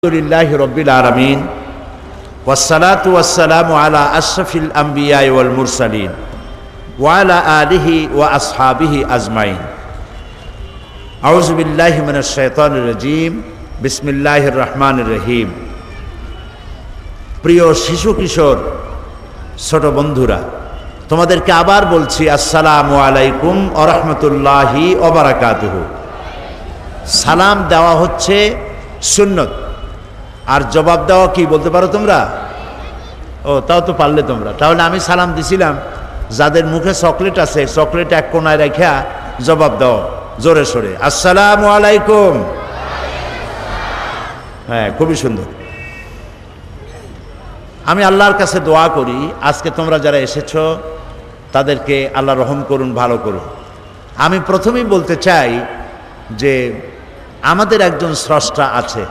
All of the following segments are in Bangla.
আলহামদুলিল্লাহি রাব্বিল আলামিন ওয়াসসালাতু ওয়াসসালামু আলা আশরাফিল আমবিয়া ওয়াল মুরসালিন ওয়া আলা আলিহি ওয়া আসহাবিহি আজমাইন। আউযু বিল্লাহি মিনাশ শাইতানির রাজীম। বিসমিল্লাহির রহমানির রহিম। প্রিয় শিশু কিশোর ছোট বন্ধুরা, তোমাদেরকে আবার বলছি আসসালামু আলাইকুম ওয়া রাহমাতুল্লাহি ওয়া বারাকাতুহু। সালাম দেওয়া হচ্ছে সুন্নত, আর জবাব দেওয়া কি বলতে পারো তোমরা? ও, তাও তো পারলে তোমরা। তাহলে আমি সালাম দিছিলাম, যাদের মুখে চকলেট আছে চকলেট এক কোনায় রেখা জবাব দাও জোরে সোরে, আসসালামু আলাইকুম। হ্যাঁ, খুবই সুন্দর। আমি আল্লাহর কাছে দোয়া করি আজকে তোমরা যারা এসেছো তাদেরকে আল্লাহ রহম করুন, ভালো করুন। আমি প্রথমেই বলতে চাই যে আমাদের একজন স্রষ্টা আছে।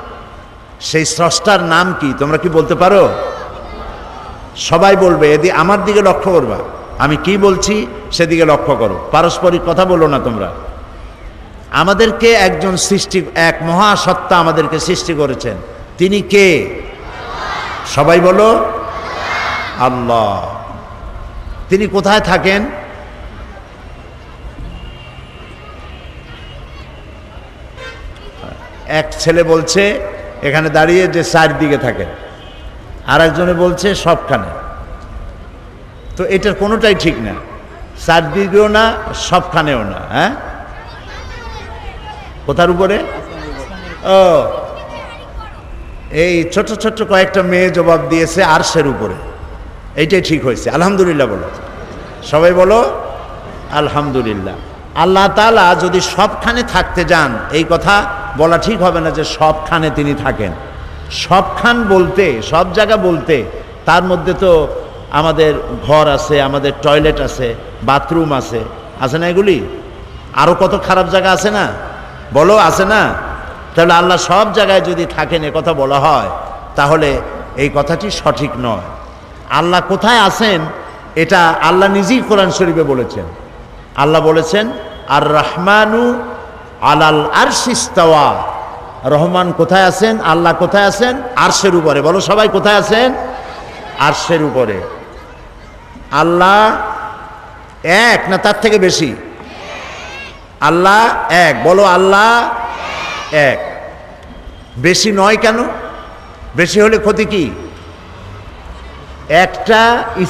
সেই স্রষ্টার নাম কি তোমরা কি বলতে পারো? সবাই বলবে, এদিকে আমার দিকে লক্ষ্য করবা, আমি কি বলছি সেদিকে লক্ষ্য করো, পারস্পরিক কথা বলো না তোমরা। আমাদেরকে একজন সৃষ্টি, এক মহাসত্তা আমাদেরকে সৃষ্টি করেছেন। তিনি কে? সবাই বলো, আল্লাহ। তিনি কোথায় থাকেন? এক ছেলে বলছে এখানে দাঁড়িয়ে যে চারদিকে থাকেন, আর একজনে বলছে সবখানে। তো এটার কোনোটাই ঠিক না, চারদিকেও না সবখানেও না। হ্যাঁ, কোথার উপরে? ও, এই ছোট ছোট কয়েকটা মেয়ে জবাব দিয়েছে আরশের উপরে। এইটাই ঠিক হয়েছে। আলহামদুলিল্লাহ বলো, সবাই বলো আলহামদুলিল্লাহ। আল্লাহ তাআলা যদি সবখানে থাকতে যান, এই কথা বলা ঠিক হবে না যে সবখানে তিনি থাকেন। সবখান বলতে, সব জায়গা বলতে, তার মধ্যে তো আমাদের ঘর আছে, আমাদের টয়লেট আছে, বাথরুম আছে, আছে না? এগুলি আরও কত খারাপ জায়গা আছে না? বলো, আছে না? তাহলে আল্লাহ সব জায়গায় যদি থাকেন এ কথা বলা হয়, তাহলে এই কথাটি সঠিক নয়। আল্লাহ কোথায় আছেন এটা আল্লাহ নিজেই কোরআন শরীফে বলেছেন। আল্লাহ বলেছেন, আর রহমানু আলাল আরশি ইস্তাওয়া। রহমান কোথায় আছেন? আল্লাহ কোথায় আছেন? আরশের উপরে। বলো সবাই, কোথায় আছেন? আরশের উপরে। আল্লাহ এক না তার থেকে বেশি? আল্লাহ এক। বলো আল্লাহ এক। বেশি নয় কেন? বেশি হলে ক্ষতি কি? একটা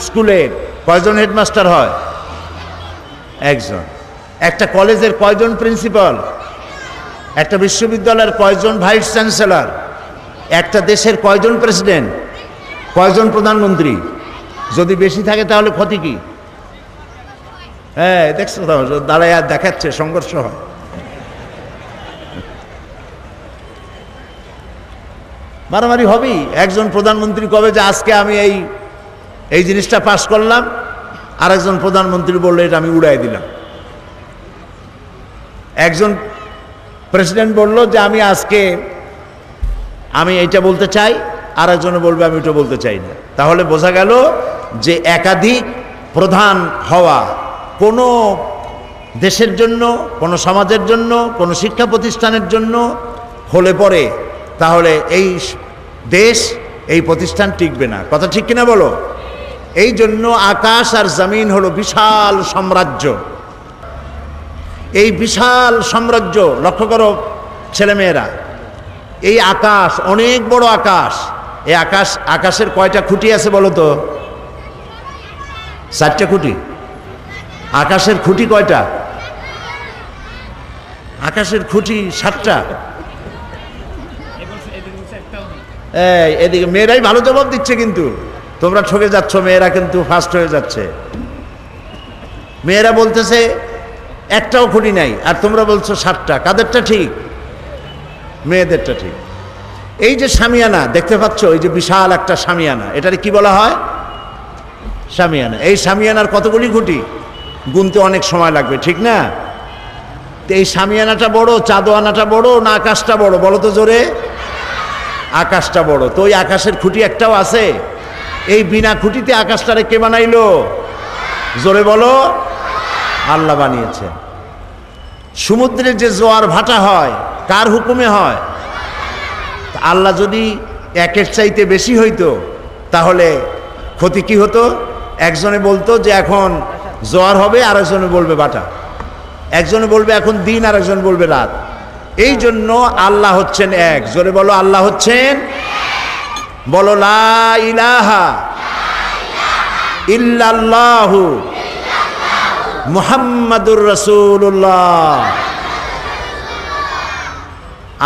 স্কুলের কয়জন হেডমাস্টার হয়? একজন। একটা কলেজের কয়জন প্রিন্সিপাল? একটা বিশ্ববিদ্যালয়ের কয়জন ভাইস চ্যান্সেলর? একটা দেশের কয়জন প্রেসিডেন্ট? কয়জন প্রধানমন্ত্রী? যদি বেশি থাকে তাহলে ক্ষতি কি? হ্যাঁ, দেখছো তো, দাঁড়ায় আর দেখাচ্ছে, সংঘর্ষ হয়। মারামারি হবেই। একজন প্রধানমন্ত্রী কবে যে আজকে আমি এই জিনিসটা পাশ করলাম, আর একজন প্রধানমন্ত্রী বললো এটা আমি উড়াই দিলাম। একজন প্রেসিডেন্ট বলল যে আমি এইটা বলতে চাই, আর একজনে বলবে আমি ওটা বলতে চাই না। তাহলে বোঝা গেল যে একাধিক প্রধান হওয়া কোনো দেশের জন্য, কোনো সমাজের জন্য, কোনো শিক্ষা প্রতিষ্ঠানের জন্য হলে পরে তাহলে এই দেশ, এই প্রতিষ্ঠান টিকবে না। কথা ঠিক কিনা বলো? এই জন্য আকাশ আর জমিন হলো বিশাল সাম্রাজ্য। এই বিশাল সাম্রাজ্য, লক্ষ্য করো ছেলেমেয়েরা, এই আকাশ অনেক বড় আকাশ। এই আকাশের কয়টা খুঁটি আছে বলো তো? 4টে খুঁটি। আকাশের খুঁটি কয়টা? আকাশের খুঁটি 7টা। এদিকে মেয়েরাই ভালো জবাব দিচ্ছে, কিন্তু তোমরা ঠকে যাচ্ছ। মেয়েরা কিন্তু ফার্স্ট হয়ে যাচ্ছে। মেয়েরা বলতেছে একটাও খুঁটি নাই, আর তোমরা বলছো 7টা। কাদেরটা ঠিক? মেয়েদেরটা ঠিক। এই যে শামিয়ানা দেখতে পাচ্ছ, এই যে বিশাল একটা শামিয়ানা, এটারে কি বলা হয়? শামিয়ানা। এই শামিয়ানার কতগুলি খুঁটি? গুনতে অনেক সময় লাগবে, ঠিক না? তো এই শামিয়ানাটা বড়, চাঁদোয়ানাটা বড় না আকাশটা বড়? বলো তো জোরে। আকাশটা বড়। তো ওই আকাশের খুঁটি একটাও আছে? এই বিনা খুঁটিতে আকাশটারে কে বানাইলো? জোরে বলো। আল্লাহ বানিয়েছেন। সমুদ্রে যে জোয়ার ভাটা হয় কার হুকুমে হয়? আল্লাহ যদি একের চাইতে বেশি হইতো তাহলে ক্ষতি কি হতো? একজনে বলতো যে এখন জোয়ার হবে, আর একজনে বলবে বাটা, একজনে বলবে এখন দিন, আর একজন বলবে রাত। এই জন্য আল্লাহ হচ্ছেন এক। জোরে বলো, আল্লাহ হচ্ছেন, বলো লা ইলাহা ইল্লাল্লাহু মুহাম্মাদুর রাসূলুল্লাহ।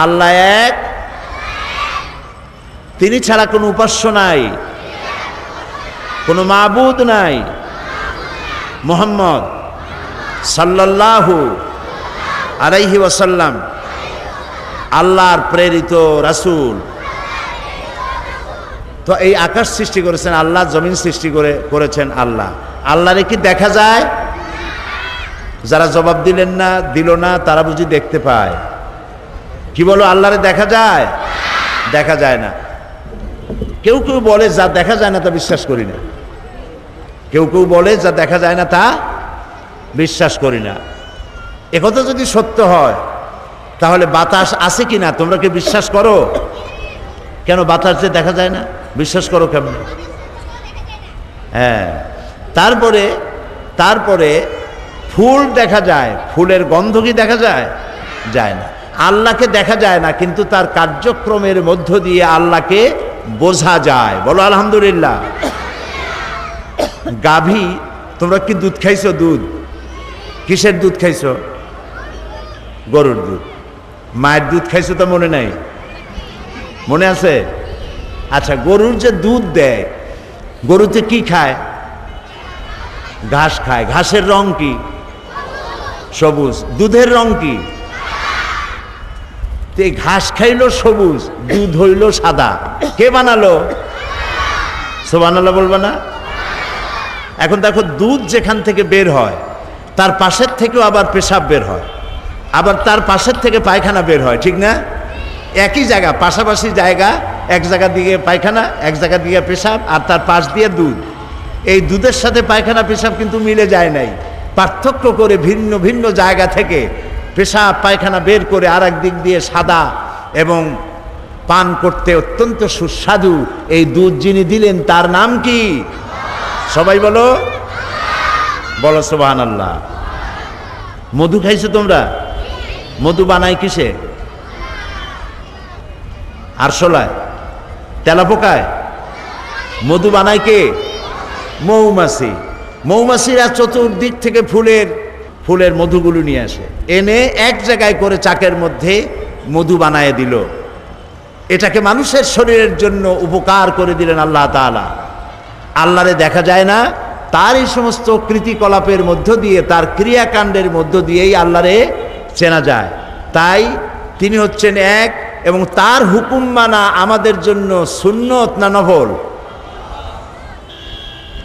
আল্লাহ এক, তিনি ছাড়া কোনো উপাস্য নাই, কোনো মাবুদ নাই। মুহাম্মদ সাল্লাল্লাহু আলাইহি ওয়াসাল্লাম আল্লাহর প্রেরিত রাসূল। তো এই আকাশ সৃষ্টি করেছেন আল্লাহ, জমিন সৃষ্টি করেছেন আল্লাহ। আল্লাহরে কি দেখা যায়? যারা জবাব দিলেন না, দিল না, তারা বুঝি দেখতে পায়। কি বলো, আল্লাহরে দেখা যায়? দেখা যায় না। কেউ কেউ বলে যা দেখা যায় না তা বিশ্বাস করি না। কেউ কেউ বলে যা দেখা যায় না তা বিশ্বাস করি না। একথা যদি সত্য হয় তাহলে বাতাস আছে কিনা তোমরা কি বিশ্বাস করো? কেন বাতাস যে দেখা যায় না বিশ্বাস করো কেমন? হ্যাঁ, তারপরে ফুল দেখা যায়, ফুলের গন্ধ কি দেখা যায়? যায় না। আল্লাহকে দেখা যায় না, কিন্তু তার কার্যক্রমের মধ্য দিয়ে আল্লাহকে বোঝা যায়। বলো আলহামদুলিল্লাহ। গাভী, তোমরা কি দুধ খাইছো? দুধ কিসের দুধ খাইছো? গরুর দুধ। মায়ের দুধ খাইছো তো মনে নাই? মনে আছে? আচ্ছা, গরুর যে দুধ দেয়, গরুতে কি খায়? ঘাস খায়। ঘাসের রং কি? সবুজ। দুধের রং কি? ঘাস খাইলো সবুজ, দুধ হইল সাদা। কে বানালো? সুবহানাল্লাহ বলবা না? এখন দেখো, দুধ যেখান থেকে বের হয় তার পাশের থেকেও আবার পেশাব বের হয়, আবার তার পাশের থেকে পায়খানা বের হয়, ঠিক না? একই জায়গা, পাশাপাশি জায়গা, এক জায়গা দিয়ে পায়খানা, এক জায়গা দিয়ে পেশাব, আর তার পাশ দিয়ে দুধ। এই দুধের সাথে পায়খানা পেশাব কিন্তু মিলে যায় নাই, পার্থক্য করে ভিন্ন ভিন্ন জায়গা থেকে পেশাব পায়খানা বের করে আর এক দিক দিয়ে সাদা এবং পান করতে অত্যন্ত সুস্বাদু এই দুধ যিনি দিলেন তার নাম কি? সবাই বলো, বলো সুবহানাল্লাহ। মধু খাইছো তোমরা? মধু বানায় কিসে? আরশোলায়, তেলাপোকায়। মধু বানায় কে? মৌমাছি। মৌমাছিরা চতুর্দিক থেকে ফুলের মধুগুলো নিয়ে আসে, এনে এক জায়গায় করে চাকের মধ্যে মধু বানায় দিল। এটাকে মানুষের শরীরের জন্য উপকার করে দিলেন আল্লাহ তাআলা। আল্লাহরে দেখা যায় না, তার এই সমস্ত কৃতিকলাপের মধ্য দিয়ে, তার ক্রিয়াকাণ্ডের মধ্য দিয়েই আল্লাহরে চেনা যায়। তাই তিনি হচ্ছেন এক, এবং তার হুকুম মানা আমাদের জন্য সুন্নত না নফল?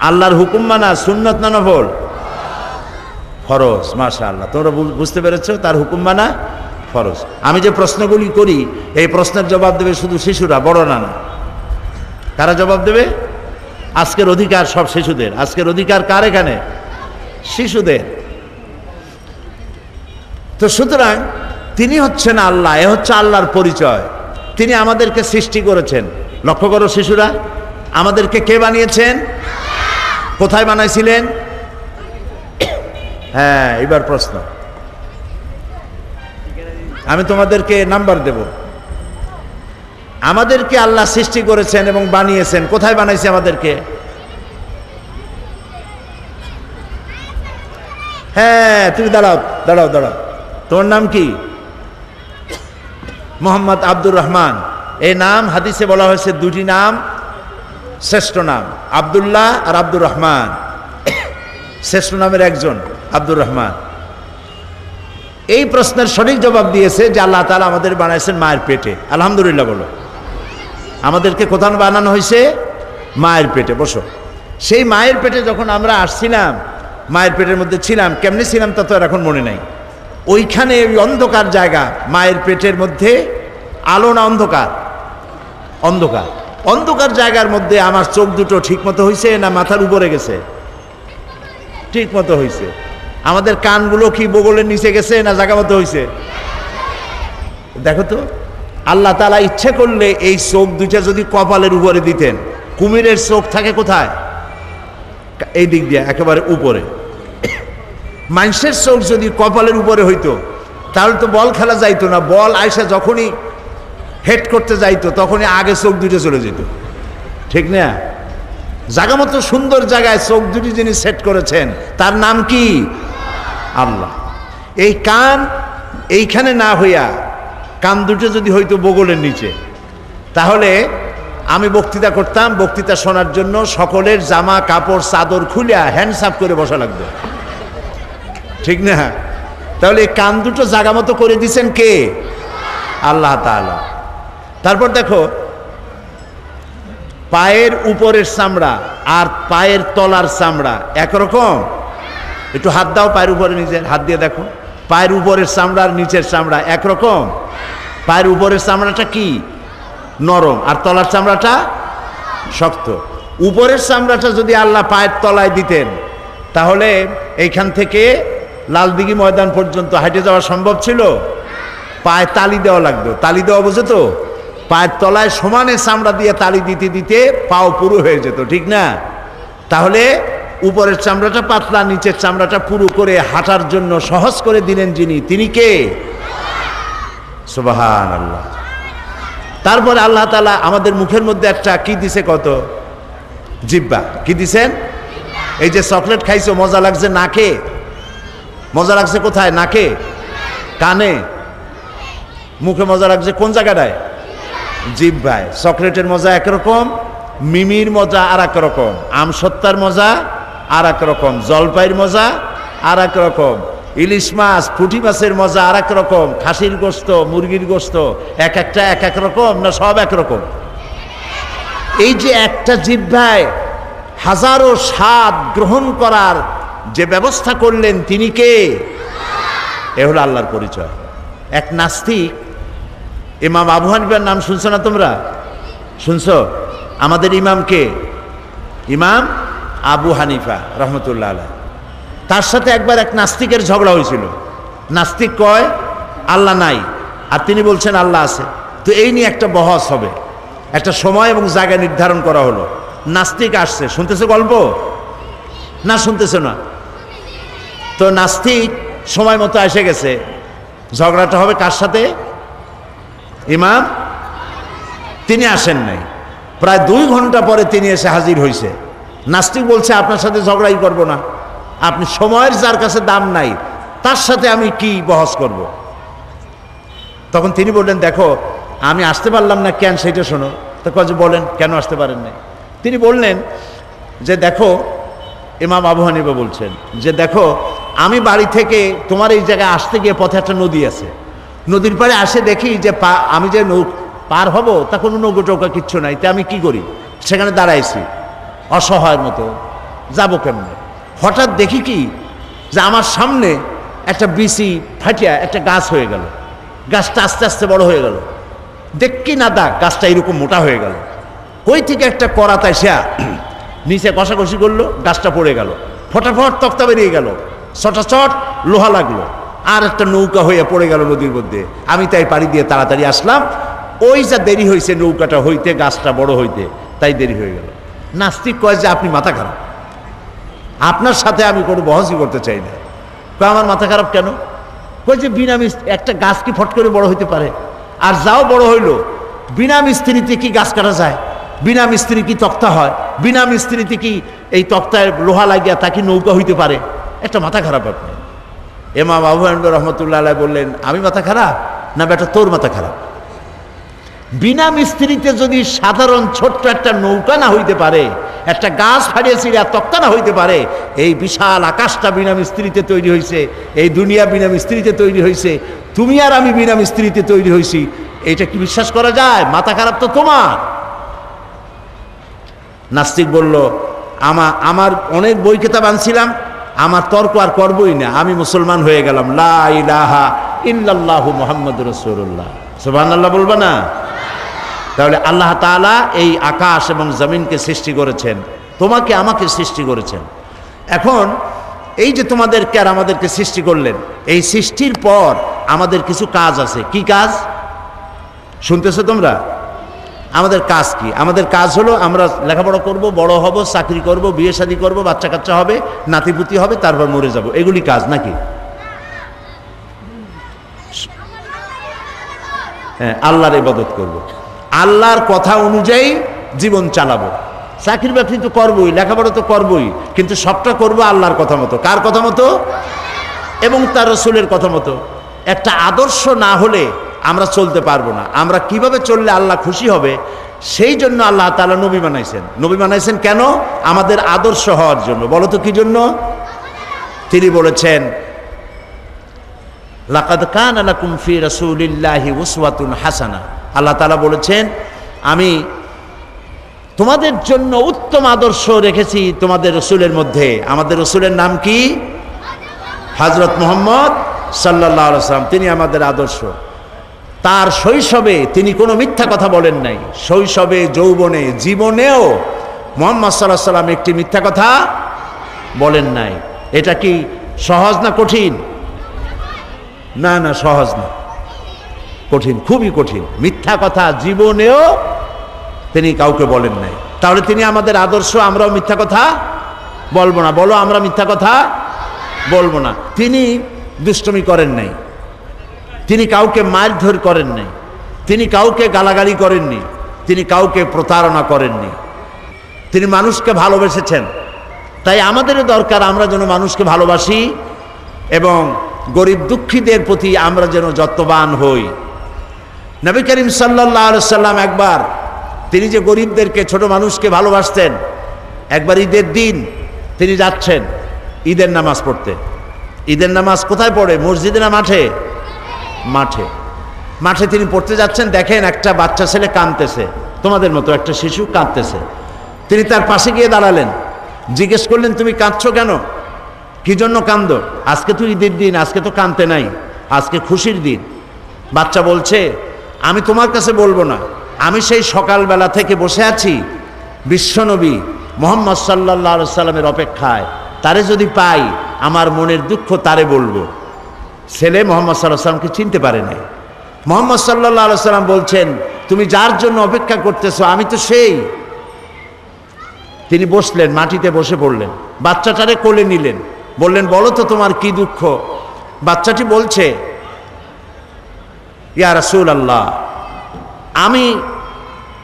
আল্লাহর হুকুম মানা সুন্নত না নফল? ফরজ। মাশাআল্লাহ, তোমরা বুঝতে পেরেছো, তার হুকুম মানা ফরজ। আমি যে প্রশ্নগুলি করি এই প্রশ্নের জবাব দেবে শুধু শিশুরা, বড়রা না। কারা জবাব দেবে? আজকের অধিকার সব শিশুদের। আজকের অধিকার কার এখানে? শিশুদের। তো সুতরাং তিনি হচ্ছেন আল্লাহ, এ হচ্ছে আল্লাহর পরিচয়। তিনি আমাদেরকে সৃষ্টি করেছেন। লক্ষ্য করো শিশুরা, আমাদেরকে কে বানিয়েছেন? কোথায় বানাইছিলেন? হ্যাঁ, এবার প্রশ্ন আমি তোমাদেরকে নাম্বার দেব। আমাদেরকে আল্লাহ সৃষ্টি করেছেন এবং বানিয়েছেন। কোথায় বানাইছে আমাদেরকে? হ্যাঁ, তুমি দাঁড়াও দাঁড়াও দাঁড়াও। তোমার নাম কি? মোহাম্মদ আব্দুর রহমান। এই নাম হাদিসে বলা হয়েছে দুটি নাম শ্রেষ্ঠ নাম, আব্দুল্লাহ আর আব্দুর রহমান। শ্রেষ্ঠ নামের একজন আব্দুর রহমান। এই প্রশ্নের সঠিক জবাব দিয়েছে যে আল্লাহ তাআলা আমাদের বানাইছেন মায়ের পেটে। আলহামদুলিল্লাহ বলো। আমাদেরকে কোথায় বানানো হয়েছে? মায়ের পেটে। বসো। সেই মায়ের পেটে যখন আমরা আসছিলাম, মায়ের পেটের মধ্যে ছিলাম, কেমনি ছিলাম তা তো আর এখন মনে নাই। ওইখানে ওই অন্ধকার জায়গা, মায়ের পেটের মধ্যে আলো না অন্ধকার? অন্ধকার। অন্ধকার জায়গার মধ্যে আমার চোখ দুটো ঠিক মতো হয়েছে না মাথার উপরে গেছে? ঠিক মতো হয়েছে। আমাদের কানগুলো কি বগলের নিচে গেছে না জায়গা মতো হয়েছে? দেখো তো, আল্লাহ তাআলা ইচ্ছে করলে এই চোখ দুইটা যদি কপালের উপরে দিতেন, কুমিরের চোখ থাকে কোথায়? এই দিক দিয়ে একেবারে উপরে। মানুষের চোখ যদি কপালের উপরে হইতো তাহলে তো বল খেলা যাইতো না। বল আইসা যখনই হেড করতে যাইতো তখনই আগে চোখ দুটো চলে যেত, ঠিক না? জায়গা মতো সুন্দর জায়গায় চোখ দুটি যিনি সেট করেছেন তার নাম কি? আল্লাহ। এই কান এইখানে না হইয়া কান দুটো যদি হইতো বগলের নিচে, তাহলে আমি বক্তৃতা করতাম, বক্তৃতা শোনার জন্য সকলের জামা কাপড় চাদর খুলিয়া হ্যান্ডস আপ করে বসা লাগবে, ঠিক না? তাহলে এই কান দুটো জায়গা মতো করে দিছেন কে? আল্লাহ তাআলা। তারপর দেখো, পায়ের উপরের চামড়া আর পায়ের তলার চামড়া একরকম? একটু হাত দাও পায়ের উপরে, নিজের হাত দিয়ে দেখো, পায়ের উপরের চামড়া আর নিচের চামড়া একরকম? পায়ের উপরের চামড়াটা কি? নরম, আর তলার চামড়াটা শক্ত। উপরের চামড়াটা যদি আল্লাহ পায়ের তলায় দিতেন তাহলে এইখান থেকে লালদিঘি ময়দান পর্যন্ত হাঁটে যাওয়া সম্ভব ছিল? পায়ে তালি দেওয়া লাগতো। তালি দেওয়া বোঝো তো? পায়ের তলায় সমানে চামড়া দিয়ে তালি দিতে দিতে পাও পুরো হয়ে যেত, ঠিক না? তাহলে উপরের চামড়াটা পাতলা, নিচের চামড়াটা পুরো করে হাঁটার জন্য সহজ করে দিলেন যিনি, তিনি কে? সুবহানাল্লাহ। তারপরে আল্লাহ তাআলা আমাদের মুখের মধ্যে একটা কি দিছে? কত? জিহ্বা। কি দিছেন? এই যে চকলেট খাইছো, মজা লাগছে নাকে? মজা লাগছে কোথায়? নাকে, কানে, মুখে মজা লাগছে কোন জায়গাটায়? জিহ্বায়। চকলেটের মজা একরকম, মিমির মজা আর এক রকম, আমসত্তার মজা আর এক রকম, জলপাইয়ের মজা আর এক রকম, ইলিশ মাছ পুঁটি মাছের মজা আর এক রকম, খাসির গোস্ত মুরগির গোস্ত এক একটা এক এক রকম, না সব একরকম? এই যে একটা জিহ্বায় হাজারো স্বাদ গ্রহণ করার যে ব্যবস্থা করলেন তিনি কে? এ হলো আল্লাহর পরিচয়। এক নাস্তিক, ইমাম আবু হানিফার নাম শুনছো না তোমরা? শুনছো? আমাদের ইমাম কে? ইমাম আবু হানিফা রহমতুল্লাহ আলাইহ। তার সাথে একবার এক নাস্তিকের ঝগড়া হয়েছিল। নাস্তিক কয় আল্লাহ নাই, আর তিনি বলছেন আল্লাহ আছে। তো এই নিয়ে একটা বহস হবে, একটা সময় এবং জায়গা নির্ধারণ করা হলো। নাস্তিক আসছে, শুনতেছে গল্প না? শুনতেছে না? তো নাস্তিক সময় মতো এসে গেছে। ঝগড়াটা হবে কার সাথে? ইমাম। তিনি আসেন নাই। প্রায় 2 ঘন্টা পরে তিনি এসে হাজির হয়েছে। নাস্তিক বলছে আপনার সাথে ঝগড়াই করব না, আপনি সময়ের যার কাছে দাম নাই তার সাথে আমি কি বহস করব? তখন তিনি বললেন দেখো আমি আসতে পারলাম না কেন সেটা শোনো। তো কাজে বলেন কেন আসতে পারেন নাই? তিনি বললেন যে দেখো, ইমাম আবু হানিফা বলছেন যে দেখো, আমি বাড়ি থেকে তোমার এই জায়গায় আসতে গিয়ে পথে একটা নদী আছে, নদীর পাড়ে আসে দেখি যে আমি যে পার হব তা কোনো নৌকো টৌকা কিচ্ছু নাই। তা আমি কি করি? সেখানে দাঁড়াইছি অসহায়ের মতো, যাবো কেমনে? হঠাৎ দেখি কি যে আমার সামনে একটা বিচি ফাটিয়া একটা গাছ হয়ে গেল। গাছটা আস্তে আস্তে বড় হয়ে গেল, দেখি না দা গাছটা এরকম মোটা হয়ে গেল। কই থেকে একটা করাত এসে নিচে কষাকষি করলো, গাছটা পড়ে গেল, ফটাফট তক্তা বেরিয়ে গেল, চটাচট লোহা লাগলো, আর একটা নৌকা হয়ে পড়ে গেল নদীর মধ্যে। আমি তাই পাড়ি দিয়ে তাড়াতাড়ি আসলাম। ওই যা দেরি হয়েছে নৌকাটা হইতে, গাছটা বড় হইতে, তাই দেরি হয়ে গেল। নাস্তিক কয় যে আপনি মাথা খারাপ, আপনার সাথে আমি কোনো বহসই করতে চাই না। কয় আমার মাথা খারাপ কেন? কই যে বিনা মিস্ত্রি একটা গাছ কি ফট করে বড় হইতে পারে? আর যাও বড় হইল, বিনা মিস্ত্রিতে কি গাছ কাটা যায়? বিনা মিস্ত্রি কি তক্তা হয়? বিনা মিস্ত্রিতে কি এই তক্তায় লোহা লাগিয়া তা কি নৌকা হইতে পারে? একটা মাথা খারাপ আপনি। ইমাম আবু হানিফা রহমতুল্লাহ আলাইহি বললেন আমি মাথা খারাপ না বেটা তোর মাথা খারাপ? বিনা মিস্ত্রিতে যদি সাধারণ ছোট্ট একটা নৌকা না হইতে পারে, একটা গাছ ফাড়িয়ে ছিঁড়ে তক্তা না হইতে পারে, এই বিশাল আকাশটা বিনা মিস্ত্রিতে তৈরি হয়েছে, এই দুনিয়া বিনা মিস্ত্রিতে তৈরি হয়েছে, তুমি আর আমি বিনা মিস্ত্রিতে তৈরি হয়েছি, এইটা কি বিশ্বাস করা যায়? মাথা খারাপ তো তোমার। নাস্তিক বলল আমার অনেক বই কিতাব আনছিলাম, আমার তর্ক আর করবই না, আমি মুসলমান হয়ে গেলাম, লা ইলাহা ইল্লাল্লাহু মুহাম্মাদুর রাসূলুল্লাহ। সুবহানাল্লাহ বলবা না? তাহলে আল্লাহ তাআলা এই আকাশ এবং জমিনকে সৃষ্টি করেছেন, তোমাকে আমাকে সৃষ্টি করেছেন। এখন এই যে তোমাদেরকে আর আমাদেরকে সৃষ্টি করলেন, এই সৃষ্টির পর আমাদের কিছু কাজ আছে। কি কাজ? শুনতেছো তোমরা? আমাদের কাজ কি? আমাদের কাজ হলো আমরা লেখাপড়া করব, বড় হব, চাকরি করব, বিয়ে শাদী করব, বাচ্চা কাচ্চা হবে, নাতিপুতি হবে, তারপর মরে যাব, এগুলি কাজ নাকি? হ্যাঁ, আল্লাহর ইবাদত করব, আল্লাহর কথা অনুযায়ী জীবন চালাবো। চাকরি বাকরি তো করবই, লেখাপড়া তো করবই, কিন্তু সবটা করব আল্লাহর কথা মতো। কার কথা মতো? এবং তার রাসূলের কথা মতো। একটা আদর্শ না হলে আমরা চলতে পারবো না। আমরা কিভাবে চললে আল্লাহ খুশি হবে, সেই জন্য আল্লাহ তাআলা নবী বানাইছেন। নবী বানাইছেন কেন? আমাদের আদর্শ হওয়ার জন্য। বলো তো কি জন্য? তিনি বলেছেন, লাকাদ কানা লাকুম ফি রাসূলিল্লাহি উসওয়াতুন হাসানা। আল্লাহ তাআলা বলেছেন, আমি তোমাদের জন্য উত্তম আদর্শ রেখেছি তোমাদের রাসূলের মধ্যে। আমাদের রাসূলের নাম কি? হযরত মুহাম্মদ সাল্লাল্লাহু আলাইহি ওয়াসাল্লাম। তিনি আমাদের আদর্শ। তার শৈশবে তিনি কোনো মিথ্যা কথা বলেন নাই। শৈশবে, যৌবনে, জীবনেও মুহাম্মদ সাল্লাল্লাহু আলাইহি ওয়াসাল্লাম একটি মিথ্যা কথা বলেন নাই। এটা কি সহজ না কঠিন? না না, সহজ না, কঠিন, খুবই কঠিন। মিথ্যা কথা জীবনেও তিনি কাউকে বলেন নাই। তাহলে তিনি আমাদের আদর্শ, আমরাও মিথ্যা কথা বলবো না। বলো, আমরা মিথ্যা কথা বলবো না। তিনি দুষ্টমি করেন নাই, তিনি কাউকে মারধর করেন নাই, তিনি কাউকে গালাগালি করেননি, তিনি কাউকে প্রতারণা করেননি। তিনি মানুষকে ভালোবেসেছেন। তাই আমাদেরও দরকার আমরা যেন মানুষকে ভালোবাসি এবং গরিব দুঃখীদের প্রতি আমরা যেন যত্নবান হই। নবী করিম সাল্লাল্লাহু আলাইহি সাল্লাম একবার, তিনি যে গরিবদেরকে, ছোট মানুষকে ভালোবাসতেন, একবার ঈদের দিন তিনি যাচ্ছেন ঈদের নামাজ পড়তে। ঈদের নামাজ কোথায় পড়ে? মসজিদে না মাঠে? মাঠে। মাঠে তিনি পড়তে যাচ্ছেন, দেখেন একটা বাচ্চা ছেলে কাঁদতেছে, তোমাদের মতো একটা শিশু কাঁদতেছে। তিনি তার পাশে গিয়ে দাঁড়ালেন, জিজ্ঞেস করলেন, তুমি কাঁদছো কেন? কি জন্য কান্দো? আজকে তো ঈদের দিন, আজকে তো কাঁদতে নাই, আজকে খুশির দিন। বাচ্চা বলছে, আমি তোমার কাছে বলবো না, আমি সেই সকালবেলা থেকে বসে আছি বিশ্বনবী মুহাম্মদ সাল্লাল্লাহু আলাইহি সাল্লামের অপেক্ষায়। তারে যদি পাই আমার মনের দুঃখ তারে বলবো। ছেলে মুহাম্মদ সাল্লাল্লাহু আলাইহি সাল্লামকে চিনতে পারে নাই। মুহাম্মদ সাল্লাল্লাহু আলাইহি সাল্লাম বলছেন, তুমি যার জন্য অপেক্ষা করতেছো আমি তো সেই। তিনি বসলেন, মাটিতে বসে পড়লেন, বাচ্চাটারে কোলে নিলেন, বললেন, বলো তো তোমার কি দুঃখ? বাচ্চাটি বলছে, ইয়া রাসূলুল্লাহ, আমি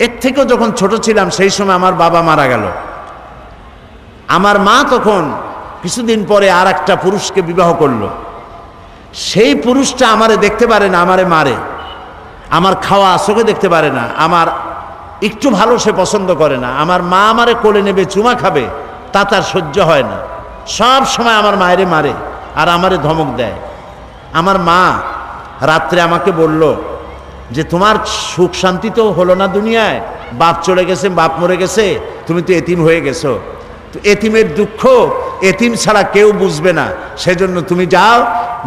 এর থেকেও যখন ছোট ছিলাম সেই সময় আমার বাবা মারা গেল। আমার মা তখন কিছুদিন পরে আর একটা পুরুষকে বিবাহ করলো। সেই পুরুষটা আমারে দেখতে পারে না, আমারে মারে, আমার খাওয়া চোখে দেখতে পারে না, আমার একটু ভালো সে পছন্দ করে না। আমার মা আমারে কোলে নেবে, চুমা খাবে, তা তার সহ্য হয় না। সব সময় আমার মায়েরে মারে আর আমারে ধমক দেয়। আমার মা রাত্রে আমাকে বলল যে তোমার সুখ শান্তি তো হলো না দুনিয়ায়, বাপ চলে গেছে, বাপ মরে গেছে, তুমি তো এতিম হয়ে গেছো। তো এতিমের দুঃখ এতিম ছাড়া কেউ বুঝবে না, সেজন্য তুমি যাও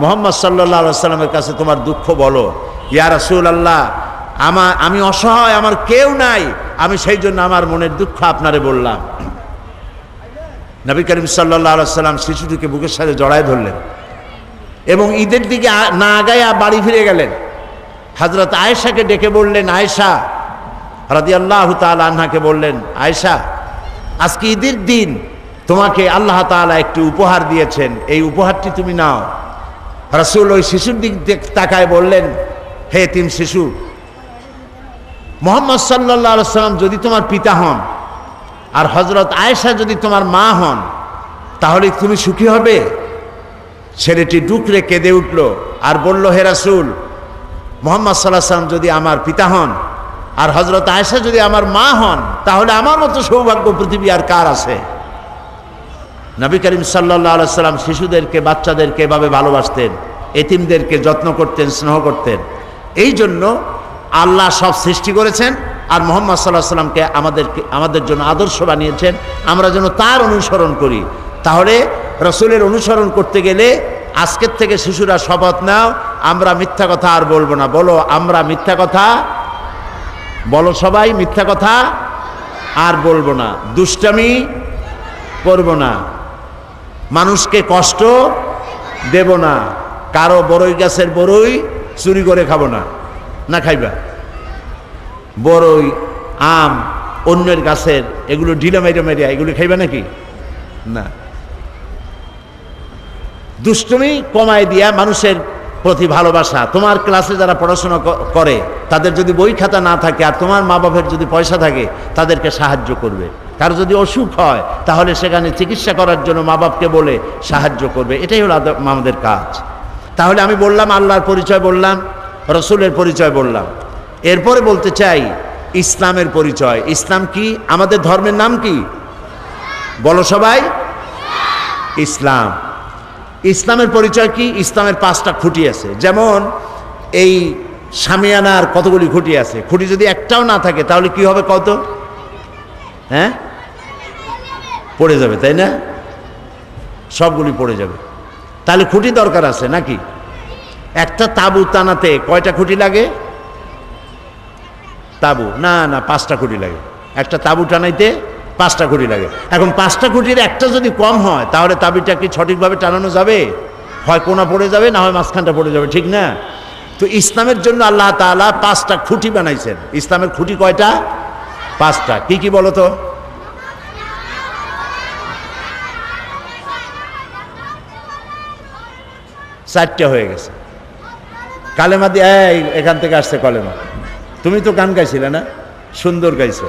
মুহাম্মদ সাল্লাল্লাহু আলাইহি সাল্লামের কাছে তোমার দুঃখ বলো। ইয়া রাসূলুল্লাহ, আমি অসহায়, আমার কেউ নাই, আমি সেই জন্য আমার মনের দুঃখ আপনারে বললাম। নবী করিম সাল্লাল্লাহু আলাইহি সাল্লাম শিশুটিকে বুকের সাথে জড়ায় ধরলেন এবং ঈদের দিকে না আগায়া বাড়ি ফিরে গেলেন। হযরত আয়েশাকে ডেকে বললেন, আয়েশা রাদিয়াল্লাহু তাআলা আনহাকে বললেন, আয়েশা, আজকে ঈদের দিন, তোমাকে আল্লাহ তাআলা একটি উপহার দিয়েছেন, এই উপহারটি তুমি নাও। রাসূল ওই শিশুর দিক তাকায় বললেন, হে এতিম শিশু, মুহাম্মদ সাল্লাল্লাহু আলাইহি সাল্লাম যদি তোমার পিতা হন আর হযরত আয়েশা যদি তোমার মা হন, তাহলে তুমি সুখী হবে? ছেলেটি ডুকরে কেঁদে উঠল আর বলল, হে রাসূল, মুহাম্মদ সাল্লাল্লাহু আলাইহি সাল্লাম যদি আমার পিতা হন আর হযরত আয়েশা যদি আমার মা হন, তাহলে আমার মতো সৌভাগ্য পৃথিবী আর কার আছে? নবী করিম সাল্লাল্লাহু আলাইহি সাল্লাম শিশুদেরকে, বাচ্চাদেরকে এভাবে ভালোবাসতেন, এতিমদেরকে যত্ন করতেন, স্নেহ করতেন। এই জন্য আল্লাহ সব সৃষ্টি করেছেন আর মুহাম্মদ সাল্লাল্লাহু আলাইহি সাল্লামকে আমাদের জন্য আদর্শ বানিয়েছেন, আমরা যেন তার অনুসরণ করি। তাহলে রাসূলের অনুসরণ করতে গেলে আজকের থেকে শিশুরা শপথ নাও, আমরা মিথ্যা কথা আর বলবো না। বলো, আমরা মিথ্যা কথা, বলো সবাই, মিথ্যা কথা আর বলবো না, দুষ্টামি করব না, মানুষকে কষ্ট দেব না, কারো বড়ই গাছের বড়ই চুরি করে খাবো না। না খাইবা? বড়ই, আম, অন্যের গাছের এগুলো ঢিলা মাইরা মাইরা এগুলো খাইবে নাকি? না। দুষ্টুমি কমায় দিয়া মানুষের প্রতি ভালোবাসা। তোমার ক্লাসে যারা পড়াশোনা করে তাদের যদি বই খাতা না থাকে আর তোমার মা বাবার যদি পয়সা থাকে তাদেরকে সাহায্য করবে। কারো যদি অসুখ হয় তাহলে সেখানে চিকিৎসা করার জন্য মা বাপকে বলে সাহায্য করবে। এটাই হলো আমাদের কাজ। তাহলে আমি বললাম আল্লাহর পরিচয় বললাম, রসুলের পরিচয় বললাম, এরপরে বলতে চাই ইসলামের পরিচয়। ইসলাম কি? আমাদের ধর্মের নাম কি? বলো সবাই, ইসলাম। ইসলামের পরিচয় কি? ইসলামের 5টা খুঁটি আছে। যেমন এই শামিয়ানার কতগুলি খুঁটি আছে, খুঁটি যদি একটাও না থাকে তাহলে কি হবে কত? হ্যাঁ, পড়ে যাবে, তাই না? সবগুলি পড়ে যাবে। তাহলে খুঁটি দরকার আছে নাকি? একটা তাবু টানাতে কয়টা খুঁটি লাগে? তাবু না, 5টা খুঁটি লাগে। একটা তাবু টানাইতে 5টা খুঁটি লাগে। এখন 5টা খুঁটির একটা যদি কম হয় তাহলে তাবিটা কি সঠিকভাবে টানানো যাবে? হয় কোনা পড়ে যাবে, না হয় মাঝখানটা পড়ে যাবে, ঠিক না? তো ইসলামের জন্য আল্লাহ তাআলা 5টা খুঁটি বানাইছেন। ইসলামের খুঁটি কয়টা? 5টা। কি কি বলো তো? চারটে হয়ে গেছে। কালেমা দিয়ে এখান থেকে আসছে কলেমা। তুমি তো গান গাইছিলে না? সুন্দর গাইছো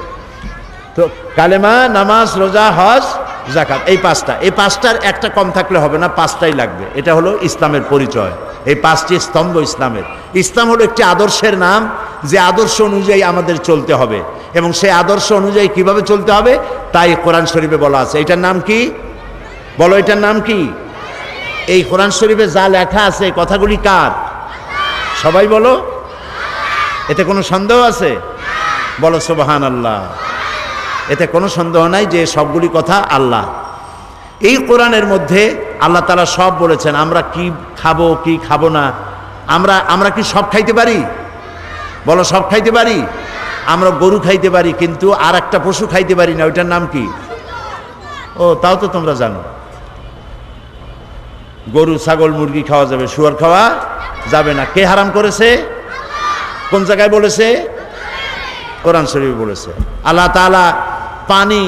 তো। কালেমা, নামাজ, রোজা, হজ, যাকাত, এই 5টা। এই 5টার একটা কম থাকলে হবে না, 5টাই লাগবে। এটা হলো ইসলামের পরিচয়। এই 5টি স্তম্ভ ইসলামের। ইসলাম হলো একটি আদর্শের নাম, যে আদর্শ অনুযায়ী আমাদের চলতে হবে এবং সেই আদর্শ অনুযায়ী কিভাবে চলতে হবে তাই কোরআন শরীফে বলা আছে। এটার নাম কি? বলো, এটার নাম কি? এই কোরআন শরীফে যা লেখা আছে কথাগুলি কার? সবাই বলো। এতে কোনো সন্দেহ আছে? বলো সুবহানাল্লাহ। এতে কোনো সন্দেহ নাই যে সবগুলি কথা আল্লাহ। এই কোরআনের মধ্যে আল্লাহ তাআলা সব বলেছেন। আমরা কি খাবো কি খাবো না, আমরা কি সব খাইতে পারি? বলো, সব খাইতে পারি? আমরা গরু খাইতে পারি কিন্তু আর একটা পশু খাইতে পারি না। ওইটার নাম কি? ও, তাও তো তোমরা জানো। গরু, ছাগল, মুরগি খাওয়া যাবে, শুয়োর খাওয়া যাবে না। কে হারাম করেছে? কোন জায়গায় বলেছে? কোরআন শরীফে বলেছে। আল্লাহ তাআলা পানি,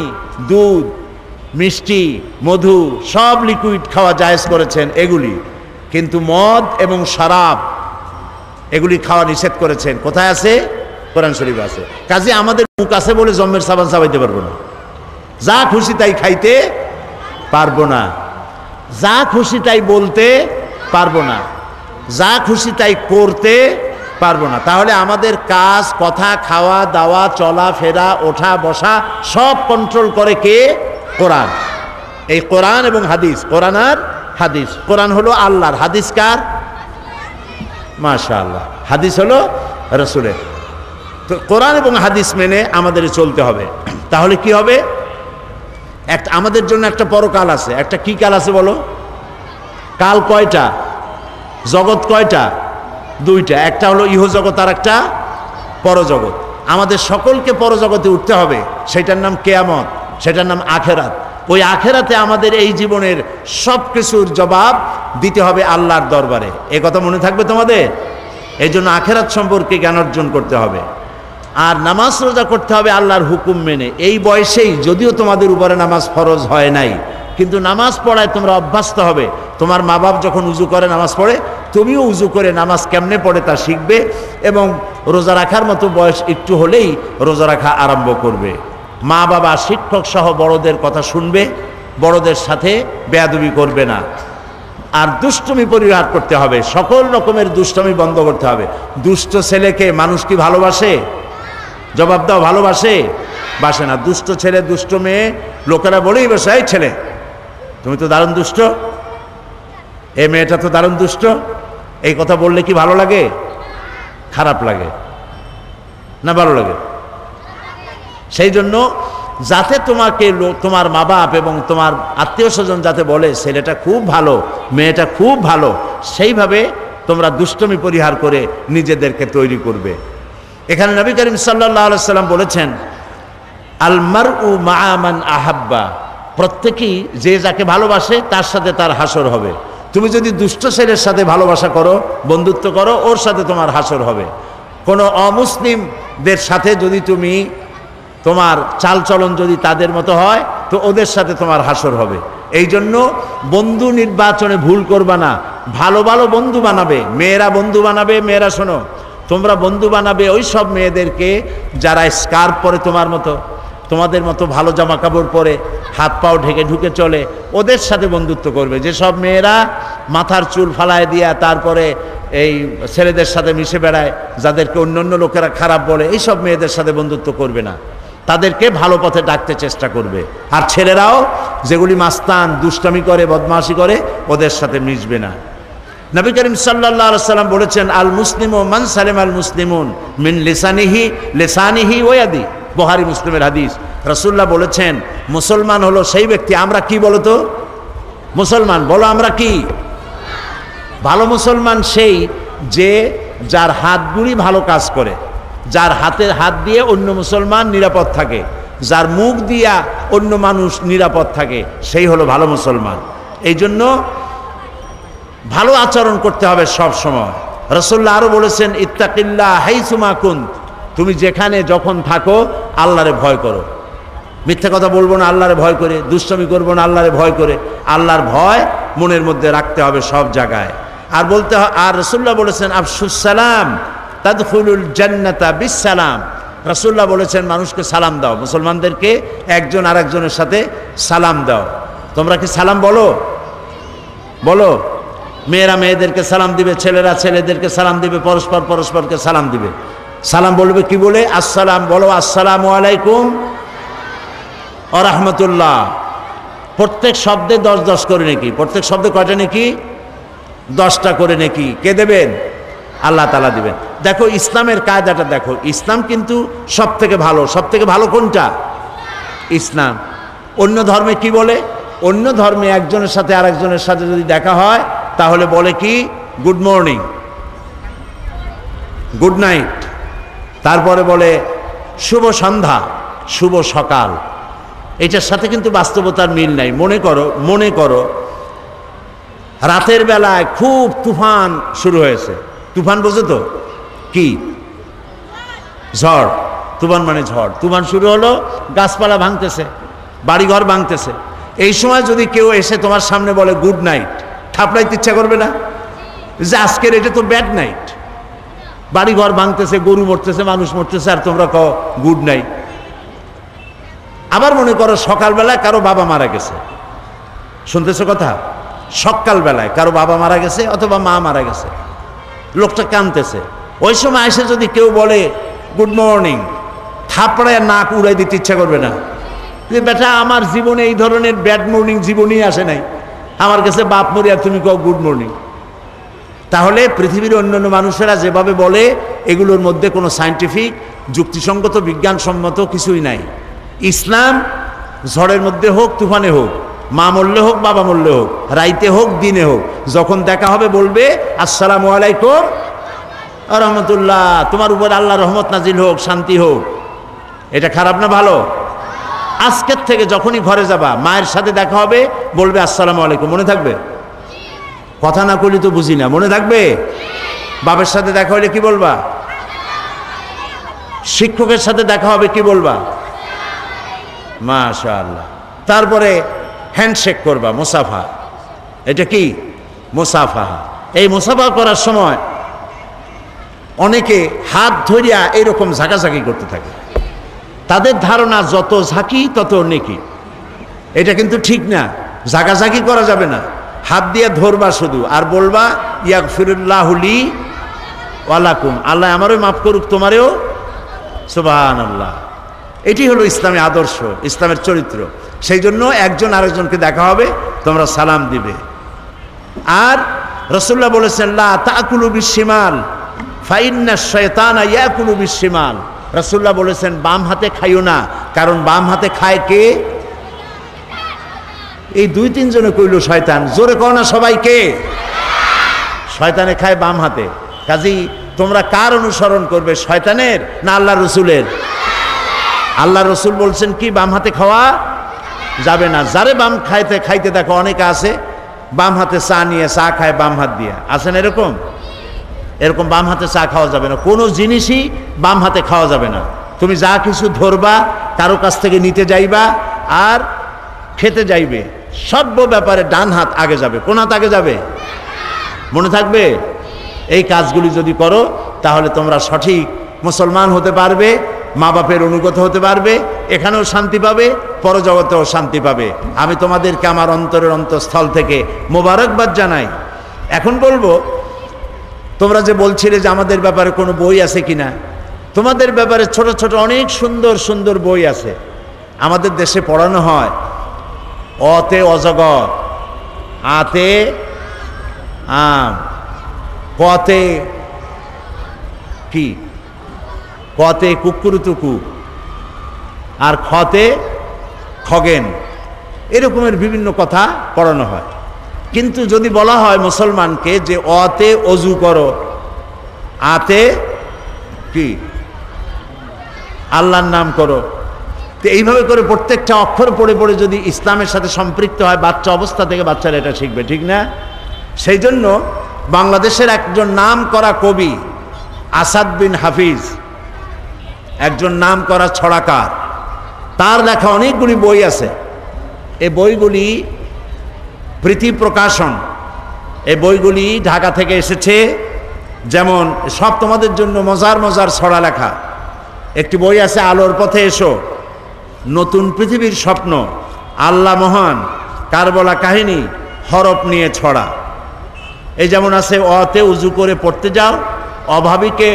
দুধ, মিষ্টি, মধু সব লিকুইড খাওয়া জায়েজ করেছেন এগুলি, কিন্তু মদ এবং শরাব এগুলি খাওয়া নিষেধ করেছেন। কোথায় আছে? কোরআন শরীফে আছে। কাজে আমাদের মুখ আছে বলে জম্মের সাবান চাবাইতে পারবো না, যা খুশি তাই খাইতে পারবো না, যা খুশি তাই বলতে পারবো না, যা খুশি তাই করতে পারবো না। তাহলে আমাদের কাজ, কথা, খাওয়া দাওয়া, চলা ফেরা, ওঠা বসা সব কন্ট্রোল করে কে? কোরআন। এই কোরআন এবং হাদিস। কোরআন আর হাদিস। কোরআন হলো আল্লাহর, হাদিস কার? মাশাআল্লাহ। হাদিস হলো রাসূলের। তো কোরআন এবং হাদিস মেনে আমাদের চলতে হবে। তাহলে কি হবে? একটা আমাদের জন্য একটা পরকাল আছে। একটা কি কাল আছে বলো? কাল কয়টা? জগৎ কয়টা? 2টা। একটা হলো ইহজগৎ আর একটা পরজগৎ। আমাদের সকলকে পরজগতে উঠতে হবে। সেটার নাম কিয়ামত, সেটার নাম আখেরাত। ওই আখেরাতে আমাদের এই জীবনের সব কিছুর জবাব দিতে হবে আল্লাহর দরবারে। এ কথা মনে থাকবে তোমাদের? এই জন্য আখেরাত সম্পর্কে জ্ঞান অর্জন করতে হবে। আর নামাজ রোজা করতে হবে আল্লাহর হুকুম মেনে। এই বয়সেই, যদিও তোমাদের উপরে নামাজ ফরজ হয় নাই, কিন্তু নামাজ পড়ায় তোমরা অভ্যস্ত হবে। তোমার মা বাপ যখন উজু করে নামাজ পড়ে, তুমিও উজু করে নামাজ কেমনে পড়ে তা শিখবে এবং রোজা রাখার মতো বয়স একটু হলেই রোজা রাখা আরম্ভ করবে। মা বাবা, শিক্ষক সহ বড়দের কথা শুনবে, বড়দের সাথে বেয়াদবি করবে না। আর দুষ্টুমি পরিহার করতে হবে। সকল রকমের দুষ্টুমি বন্ধ করতে হবে। দুষ্ট ছেলেকে মানুষ কি ভালোবাসে? জবাব দাও, ভালোবাসে? বাসে না। দুষ্ট ছেলে, দুষ্ট মেয়ে লোকেরা বলেই বসে, এই ছেলে তুমি তো দারুণ দুষ্ট, এ মেয়েটা তো দারুণ দুষ্ট। এই কথা বললে কি ভালো লাগে? খারাপ লাগে না ভালো লাগে? সেই জন্য যাতে তোমাকে তোমার মা বাপ এবং তোমার আত্মীয় স্বজন যাতে বলে ছেলেটা খুব ভালো, মেয়েটা খুব ভালো, সেইভাবে তোমরা দুষ্টমি পরিহার করে নিজেদেরকে তৈরি করবে। এখানে নবী করিম সাল্লাল্লাহু আলাইহি সাল্লাম বলেছেন, আল মারউ মা'a মান আহাব্বা, প্রত্যেকেই যে যাকে ভালোবাসে তার সাথে তার হাসর হবে। তুমি যদি দুষ্ট ছেলের সাথে ভালোবাসা করো, বন্ধুত্ব করো, ওর সাথে তোমার হাসর হবে। কোনো অমুসলিম মেয়েদের সাথে যদি তুমি তোমার চালচলন যদি তাদের মতো হয় তো ওদের সাথে তোমার হাসর হবে। এই জন্য বন্ধু নির্বাচনে ভুল করবা না, ভালো ভালো বন্ধু বানাবে। মেয়েরা বন্ধু বানাবে, মেয়েরা শোনো, তোমরা বন্ধু বানাবে ওই সব মেয়েদেরকে যারা স্কার্ফ পরে তোমার মতো, তোমাদের মতো ভালো জামা কাপড় পরে, হাত পাও ঢেকে ঢুকে চলে, ওদের সাথে বন্ধুত্ব করবে। যেসব মেয়েরা মাথার চুল ফালায় দিয়া তারপরে এই ছেলেদের সাথে মিশে বেড়ায়, যাদেরকে অন্য লোকেরা খারাপ বলে, এইসব মেয়েদের সাথে বন্ধুত্ব করবে না, তাদেরকে ভালো পথে ডাকতে চেষ্টা করবে। আর ছেলেরাও যেগুলি মাস্তান, দুষ্টামি করে, বদমাশি করে, ওদের সাথে মিশবে না। নবী করিম সাল্লাল্লাহু আলাইহি সাল্লাম বলেছেন, আল মুসলিমু মান সালিম আল মুসলিমুন মিন লিসানিহি ওয়া ইয়াদি। বুখারী মুসলিমের হাদিস। রাসূলুল্লাহ বলেছেন, মুসলমান হলো সেই ব্যক্তি, আমরা কি বলো তো মুসলমান, বলো আমরা কি? ভালো মুসলমান সেই যে যার হাতগুলি ভালো কাজ করে, যার হাতের হাত দিয়ে অন্য মুসলমান নিরাপদ থাকে, যার মুখ দিয়া অন্য মানুষ নিরাপদ থাকে, সেই হলো ভালো মুসলমান। এই জন্য ভালো আচরণ করতে হবে সব সময়। রাসূলুল্লাহ আরো বলেছেন, ইত্তাকিল্লাহ হাইসুমা কুন্ত, তুমি যেখানে যখন থাকো আল্লাহরে ভয় করো। মিথ্যা কথা বলবো না আল্লাহরে ভয় করে, দুষ্টামি করবো না আল্লাহরে ভয় করে, আল্লাহর ভয় মনের মধ্যে রাখতে হবে সব জায়গায়। আর বলতে আর রাসূলুল্লাহ বলেছেন, আফশুস সালাম তাদখুলুল জান্নাতা বিসসালাম। রাসূলুল্লাহ বলেছেন, মানুষকে সালাম দাও, মুসলমানদেরকে একজন আরেকজনের সাথে সালাম দাও। তোমরা কি সালাম বলো? বলো। মেয়েরা মেয়েদেরকে সালাম দিবে, ছেলেরা ছেলেদেরকে সালাম দিবে, পরস্পর পরস্পরকে সালাম দিবে। সালাম বলবে কি বলে? আসসালাম বলো, আসসালামু আলাইকুম ওয়া রাহমাতুল্লাহ। প্রত্যেক শব্দে 10 করে নাকি, প্রত্যেক শব্দে কয়টা নাকি? 10টা করে নাকি। কে দেবেন? আল্লাহ তাআলা দিবেন। দেখো ইসলামের কায়দাটা দেখো, ইসলাম কিন্তু সব থেকে ভালো। সব থেকে ভালো কোনটা? ইসলাম। অন্য ধর্মে কি বলে? অন্য ধর্মে একজনের সাথে আরেকজনের সাথে যদি দেখা হয় তাহলে বলে কি? গুড মর্নিং, গুড নাইট, তারপরে বলে শুভ সন্ধ্যা, শুভ সকাল। এটার সাথে কিন্তু বাস্তবতার মিল নাই। মনে করো রাতের বেলায় খুব তুফান শুরু হয়েছে। তুফান বোঝো তো কি? ঝড়। তুফান মানে ঝড়। তুফান শুরু হলো, গাছপালা ভাঙতেছে, বাড়িঘর ভাঙতেছে। এই সময় যদি কেউ এসে তোমার সামনে বলে গুড নাইট, থাপড়াইতে ইচ্ছা করবে না যে আজকের এটা তো ব্যাড নাইট? বাড়িঘর ভাঙতেছে, গরু মরতেছে, মানুষ মরতেছে, আর তোমরা কও গুড নাইট। আবার মনে করো সকালবেলায় কারো বাবা মারা গেছে, শুনতেছো কথা? সকালবেলায় কারো বাবা মারা গেছে অথবা মা মারা গেছে, লোকটা কাঁদতেছে। ওই সময় এসে যদি কেউ বলে গুড মর্নিং, থাপড়ায় নাক উড়াই দিতে ইচ্ছা করবে না যে বেটা আমার জীবনে এই ধরনের ব্যাড মর্নিং জীবনেই আসে নাই, আমার কাছে বাপ মরি আর তুমি কও গুড মর্নিং। তাহলে পৃথিবীর অন্যান্য মানুষেরা যেভাবে বলে এগুলোর মধ্যে কোনো সায়েন্টিফিক, যুক্তিসঙ্গত, বিজ্ঞানসম্মত কিছুই নাই। ইসলাম ঝড়ের মধ্যে হোক, তুফানে হোক, মা মরলে হোক, বাবা মরলে হোক, রাইতে হোক, দিনে হোক, যখন দেখা হবে বলবে আসসালামু আলাইকুম ওয়া রাহমাতুল্লাহ, তোমার উপর আল্লাহর রহমত নাজিল হোক, শান্তি হোক। এটা খারাপ না ভালো? আজকের থেকে যখনই ঘরে যাবা মায়ের সাথে দেখা হবে বলবে আসসালামু আলাইকুম। মনে থাকবে? কথা না করলে তো বুঝি না, মনে থাকবে? বাবার সাথে দেখা হলে কি বলবা? শিক্ষকের সাথে দেখা হবে কি বলবা? মাশাআল্লাহ। তারপরে হ্যান্ডশেক করবা, মুসাফা। এটা কি? মুসাফা। এই মুসাফা করার সময় অনেকে হাত ধরিয়া এরকম ঝাঁকাঝাঁকি করতে থাকে। তাদের ধারণা যত ঝাঁকি তত নেকি। এটা কিন্তু ঠিক না। ঝাঁকাঝাঁকি করা যাবে না। হাত দিয়ে ধরবা শুধু, আর বলবা ইয়াগফিরুল্লাহু লি ওয়া লাকুম, আল্লাহ আমারও মাফ করুক, তোমারেও। সুবহানাল্লাহ। এটি হলো ইসলামী আদর্শ, ইসলামের চরিত্র। সেই জন্য একজন আরেকজনকে দেখা হবে তোমরা সালাম দিবে। আর রাসূলুল্লাহ বলেছেন লা তাকুলু বিশিমাল ফাইন্নাশ শায়তানা ইয়াকুলু বিশিমাল। রাসূলুল্লাহ বলেছেন বাম হাতে খাইও না, কারণ বাম হাতে খায় কে? এই 2-3 জনে কইল শয়তান। জোরে কও না সবাইকে। শয়তানে খায় বাম হাতে। কাজী তোমরা কার অনুসরণ করবে, শয়তানের না আল্লাহ রসুলের? আল্লাহ রসুল বলছেন কি বাম হাতে খাওয়া যাবে না। যারে বাম খাইতে দেখো অনেকে আছে বাম হাতে চা নিয়ে চা খায় বাম হাত দিয়ে, আছেন এরকম? এরকম বাম হাতে চা খাওয়া যাবে না, কোনো জিনিসই বাম হাতে খাওয়া যাবে না। তুমি যা কিছু ধরবা কারো কাছ থেকে নিতে যাইবা আর খেতে যাইবে, সর্ব ব্যাপারে ডান হাত আগে যাবে। কোন হাত আগে যাবে? মনে থাকবে? এই কাজগুলি যদি করো তাহলে তোমরা সঠিক মুসলমান হতে পারবে, মা বাপের অনুগত হতে পারবে, এখানেও শান্তি পাবে, পরজগতেও শান্তি পাবে। আমি তোমাদেরকে আমার অন্তরের অন্তঃস্থল থেকে মোবারকবাদ জানাই। এখন বলবো, তোমরা যে বলছিলে যে আমাদের ব্যাপারে কোনো বই আছে কিনা, তোমাদের ব্যাপারে ছোট ছোট অনেক সুন্দর সুন্দর বই আছে। আমাদের দেশে পড়ানো হয় অতে অজগর, আতে আম, কতে কি, কতে কুকুরুতুকু, আর খতে খগেন, এরকমের বিভিন্ন কথা পড়ানো হয়। কিন্তু যদি বলা হয় মুসলমানকে যে অতে অজু করো, আতে কি আল্লাহর নাম করো, তো এইভাবে করে প্রত্যেকটা অক্ষর পড়ে পড়ে যদি ইসলামের সাথে সম্পৃক্ত হয়, বাচ্চা অবস্থা থেকে বাচ্চারা এটা শিখবে, ঠিক না? সেই জন্য বাংলাদেশের একজন নাম করা কবি আসাদ বিন হাফিজ, একজন নাম করা ছড়াকার, তার লেখা অনেকগুলি বই আছে। এই বইগুলি প্রীতি প্রকাশন, এই বইগুলি ঢাকা থেকে এসেছে। যেমন সব তোমাদের জন্য মজার মজার ছড়া লেখা। একটি বই আছে আলোর পথে এসো, নতুন পৃথিবীর স্বপ্ন, আল্লাহ মহান, কারবলা কাহিনী, হরফ নিয়ে ছড়া। এই যেমন আছে অতে উজু করে পড়তে যাও, অভাবীকে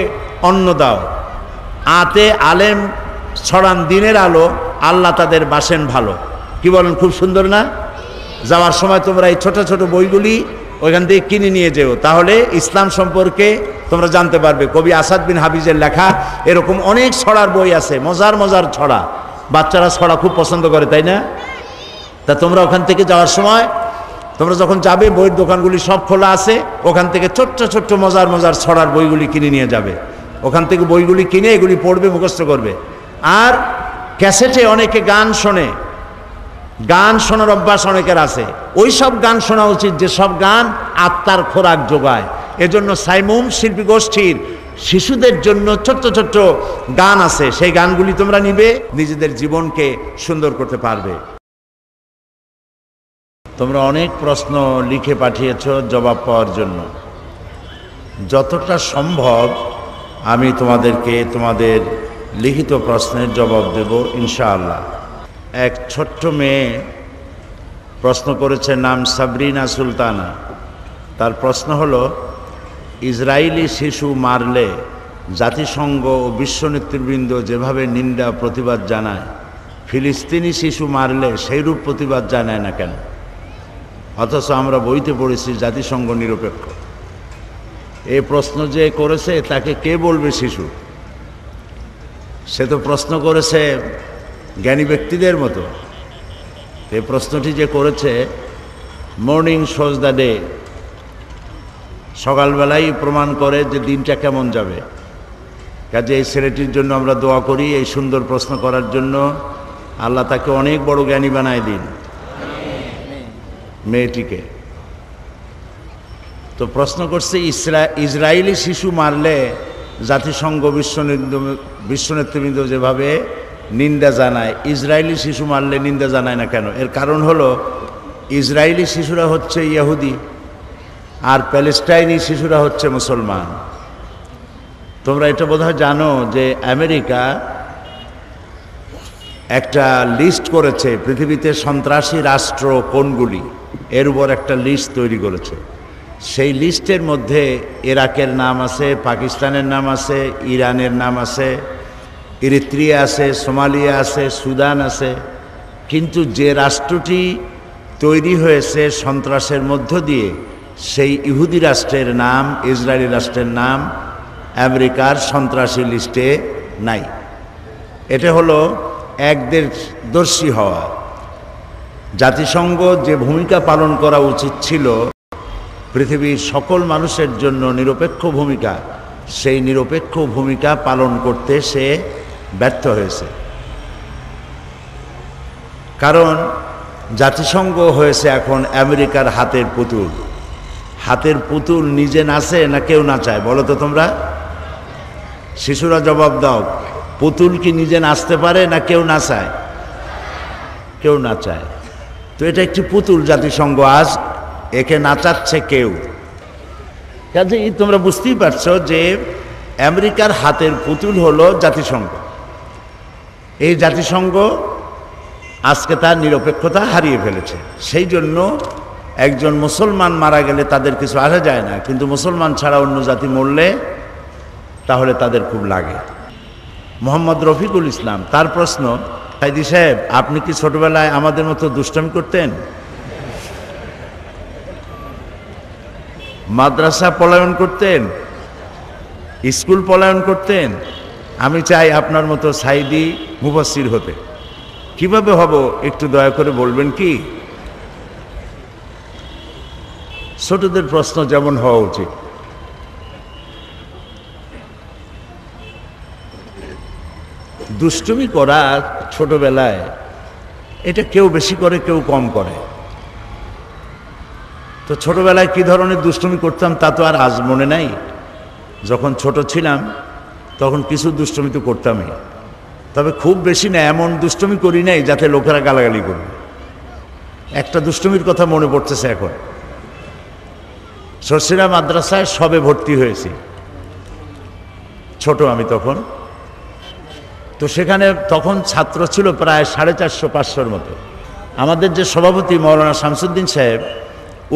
অন্ন দাও, আতে আলেম ছড়ান দিনের আলো, আল্লাহ তাদের বাসেন ভালো। কি বলেন? খুব সুন্দর না? যাওয়ার সময় তোমরা এই ছোট ছোট বইগুলি ওইখান থেকে কিনে নিয়ে যেও, তাহলে ইসলাম সম্পর্কে তোমরা জানতে পারবে। কবি আসাদ বিন হাফিজের লেখা এরকম অনেক ছড়ার বই আছে, মজার মজার ছড়া। বাচ্চারা ছড়া খুব পছন্দ করে, তাই না? তা তোমরা ওখান থেকে যাওয়ার সময়, তোমরা যখন যাবে বইয়ের দোকানগুলি সব খোলা আছে, ওখান থেকে ছোট্ট ছোট্ট মজার মজার ছড়ার বইগুলি কিনে নিয়ে যাবে। ওখান থেকে বইগুলি কিনে এগুলি পড়বে, মুখস্থ করবে। আর ক্যাসেটে অনেকে গান শোনে, গান শোনার অভ্যাস অনেকের আছে। ওই সব গান শোনা উচিত যে সব গান আত্মার খোরাক যোগায়। এজন্য সাইমুম শিল্পী গোষ্ঠীর শিশুদের জন্য ছোট্ট ছোট্ট গান আছে, সেই গানগুলি তোমরা নিবে, নিজেদের জীবনকে সুন্দর করতে পারবে। তোমরা অনেক প্রশ্ন লিখে পাঠিয়েছ জবাব পাওয়ার জন্য। যতটা সম্ভব আমি তোমাদেরকে তোমাদের লিখিত প্রশ্নের জবাব দেব ইনশাআল্লাহ। এক ছোট্ট মেয়ে প্রশ্ন করেছে, নাম সাবরিনা সুলতানা। তার প্রশ্ন হলো, ইসরায়েলি শিশু মারলে জাতিসংঘ ও বিশ্ব নেতৃবৃন্দ যেভাবে নিন্দা প্রতিবাদ জানায়, ফিলিস্তিনি শিশু মারলে সেইরূপ প্রতিবাদ জানায় না কেন? অথচ আমরা বইতে পড়েছি জাতিসংঘ নিরপেক্ষ। এই প্রশ্ন যে করেছে তাকে কে বলবে শিশু? সে তো প্রশ্ন করেছে জ্ঞানী ব্যক্তিদের মতো। এই প্রশ্নটি যে করেছে, মর্নিং শোজ দ্য ডে, সকালবেলাই প্রমাণ করে যে দিনটা কেমন যাবে। কাজে এই ছেলেটির জন্য আমরা দোয়া করি, এই সুন্দর প্রশ্ন করার জন্য। আল্লাহ তাকে অনেক বড় জ্ঞানী বানায় দিন, মেয়েটিকে। তো প্রশ্ন করছে, ইসরায়েলি শিশু মারলে জাতিসংঘ বিশ্ব নেতৃবৃন্দ যেভাবে নিন্দা জানায়, ইসরায়েলি শিশু মারলে নিন্দা জানায় না কেন? এর কারণ হলো, ইসরায়েলি শিশুরা হচ্ছে ইহুদি আর প্যালেস্টাইনি শিশুরা হচ্ছে মুসলমান। তোমরা এটা বোধহয় জানো যে আমেরিকা একটা লিস্ট করেছে পৃথিবীতে সন্ত্রাসী রাষ্ট্র কোনগুলি, এর উপর একটা লিস্ট তৈরি করেছে। সেই লিস্টের মধ্যে ইরাকের নাম আছে, পাকিস্তানের নাম আছে, ইরানের নাম আছে, ইরিত্রিয়া আছে, সোমালিয়া আছে, সুদান আছে। কিন্তু যে রাষ্ট্রটি তৈরি হয়েছে সন্ত্রাসের মধ্য দিয়ে, সেই ইহুদি রাষ্ট্রের নাম, ইসরায়েলি রাষ্ট্রের নাম আমেরিকার সন্ত্রাসী লিস্টে নাই। এটা হলো একদেশদর্শী হওয়া। জাতিসংঘ যে ভূমিকা পালন করা উচিত ছিল পৃথিবীর সকল মানুষের জন্য নিরপেক্ষ ভূমিকা, সেই নিরপেক্ষ ভূমিকা পালন করতে সে ব্যর্থ হয়েছে। কারণ জাতিসংঘ হয়েছে এখন আমেরিকার হাতের পুতুল। হাতের পুতুল নিজে নাচে না কেউ নাচায়? বলো তো তোমরা, শিশুরা জবাব দাও। পুতুল কি নিজে নাচতে পারে না কেউ নাচায়? কেউ নাচায়। তো এটা একটি পুতুল জাতিসংঘ আজ একে নাচাচ্ছে কেউ। কাজেই তোমরা বুঝতেই পারছো যে আমেরিকার হাতের পুতুল হলো জাতিসংঘ। এই জাতিসংঘ আজকে তার নিরপেক্ষতা হারিয়ে ফেলেছে। সেই জন্য একজন মুসলমান মারা গেলে তাদের কিছু আসা যায় না, কিন্তু মুসলমান ছাড়া অন্য জাতি মরলে তাহলে তাদের খুব লাগে। মোহাম্মদ রফিকুল ইসলাম, তার প্রশ্ন, সাইদি সাহেব আপনি কি ছোটবেলায় আমাদের মতো দুষ্টামি করতেন? মাদ্রাসা পলায়ন করতেন? স্কুল পলায়ন করতেন? আমি চাই আপনার মতো সাইদি মুফাসসির হতে। কিভাবে হব একটু দয়া করে বলবেন কি? ছোটদের প্রশ্ন যেমন হওয়া উচিত। দুষ্টুমি করা ছোটবেলায়, এটা কেউ বেশি করে কেউ কম করে। তো ছোটবেলায় কি ধরনের দুষ্টুমি করতাম তা তো আর আজ মনে নাই। যখন ছোট ছিলাম তখন কিছু দুষ্টুমি তো করতামই, তবে খুব বেশি না। এমন দুষ্টুমি করি নাই যাতে লোকেরা গালাগালি করবে। একটা দুষ্টুমির কথা মনে পড়তেছে এখন। সরসিরা মাদ্রাসায় সবে ভর্তি হয়েছি, ছোট আমি তখন। তো সেখানে তখন ছাত্র ছিল প্রায় 450-500 মতো। আমাদের যে সভাপতি মৌলানা শামসুদ্দিন সাহেব,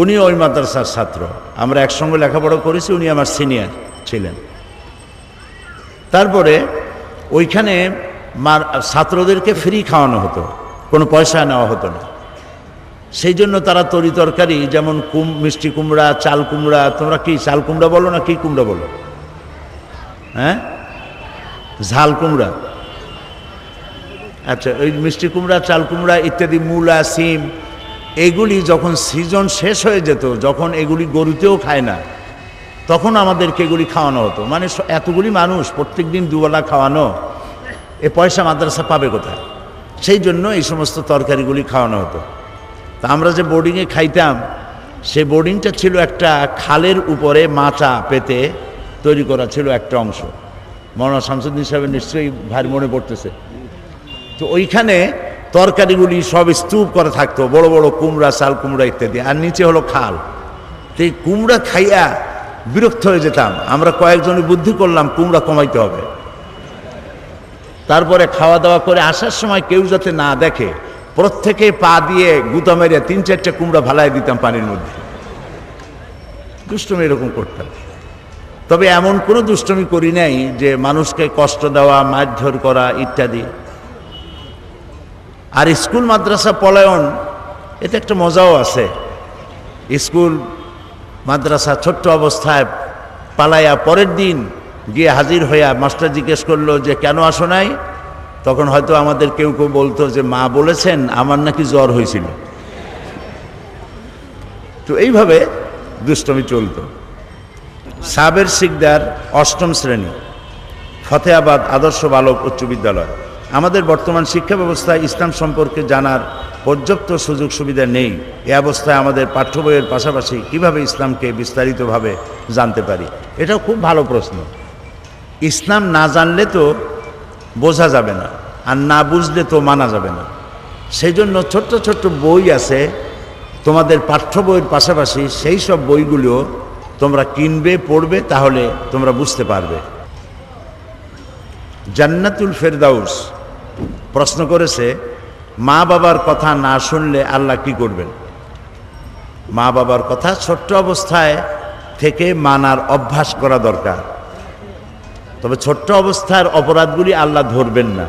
উনি ওই মাদ্রাসার ছাত্র। আমরা একসঙ্গে লেখাপড়া করেছি, উনি আমার সিনিয়র ছিলেন। তারপরে ওইখানে ছাত্রদেরকে ফ্রি খাওয়ানো হতো, কোনো পয়সা নেওয়া হতো না। সেই জন্য তারা তরি তরকারি, যেমন মিষ্টি কুমড়া, চাল কুমড়া, তোমরা কি চাল কুমড়া বলো না কি কুমড়া বলো? হ্যাঁ, ঝাল কুমড়া। আচ্ছা, ওই মিষ্টি কুমড়া, চাল কুমড়া ইত্যাদি, মূলা, সিম, এগুলি যখন সিজন শেষ হয়ে যেত, যখন এগুলি গরুতেও খায় না, তখন আমাদেরকে এগুলি খাওয়ানো হতো। মানে এতগুলি মানুষ প্রত্যেক দিন দুবেলা খাওয়ানো, এ পয়সা মাদ্রাসা পাবে কোথায়? সেই জন্য এই সমস্ত তরকারিগুলি খাওয়ানো হতো। তা আমরা যে বোর্ডিংয়ে খাইতাম, সেই বোর্ডিংটা ছিল একটা খালের উপরে মাচা পেতে তৈরি করা ছিল একটা অংশ। মৌলানা শামসুদ্দিন সাহেবের নিশ্চয়ই ভারী মনে পড়তেছে। তো ওইখানে তরকারিগুলি সব স্তূপ করে থাকতো, বড় বড় কুমড়া, চাল কুমড়া ইত্যাদি, আর নিচে হলো খাল। তো এই কুমড়া খাইয়া বিরক্ত হয়ে যেতাম। আমরা কয়েকজনে বুদ্ধি করলাম কুমড়া কমাইতে হবে। তারপরে খাওয়া দাওয়া করে আসার সময় কেউ যাতে না দেখে, প্রত্যেকে পা দিয়ে গুতা মেরিয়া 3-4টা কুমড়া ভালাই দিতাম পানির মধ্যে। দুষ্টমি এরকম করতাম। তবে এমন কোনো দুষ্টমি করি নাই যে মানুষকে কষ্ট দেওয়া, মারধর করা ইত্যাদি। আর স্কুল মাদ্রাসা পলায়ন, এতে একটা মজাও আছে। স্কুল মাদ্রাসা ছোট্ট অবস্থায় পালাইয়া পরের দিন গিয়ে হাজির হইয়া মাস্টার জিজ্ঞেস করলো যে কেন আসো নাই? তখন হয়তো আমাদের কেউ কেউ বলতো যে মা বলেছেন আমার নাকি জ্বর হয়েছিল। তো এইভাবে দুষ্টমি চলত। সাবের সিকদার, 8ম শ্রেণী, ফতেহাবাদ আদর্শ বালক উচ্চ বিদ্যালয়। আমাদের বর্তমান শিক্ষা ব্যবস্থায় ইসলাম সম্পর্কে জানার পর্যাপ্ত সুযোগ সুবিধা নেই। এ অবস্থায় আমাদের পাঠ্য বইয়ের পাশাপাশি কীভাবে ইসলামকে বিস্তারিতভাবে জানতে পারি? এটাও খুব ভালো প্রশ্ন। ইসলাম না জানলে তো বোঝা যাবে না, আর না বুঝলে তো মানা যাবে না। সেই জন্য ছোট্ট ছোট্ট বই আছে তোমাদের পাঠ্য বইয়ের পাশাপাশি, সেই সব বইগুলো তোমরা কিনবে, পড়বে, তাহলে তোমরা বুঝতে পারবে। জান্নাতুল ফেরদাউস প্রশ্ন করেছে, মা বাবার কথা না শুনলে আল্লাহ কি করবেন? মা বাবার কথা ছোট্ট অবস্থায় থেকে মানার অভ্যাস করা দরকার। তবে ছোট্ট অবস্থার অপরাধগুলি আল্লাহ ধরবেন না।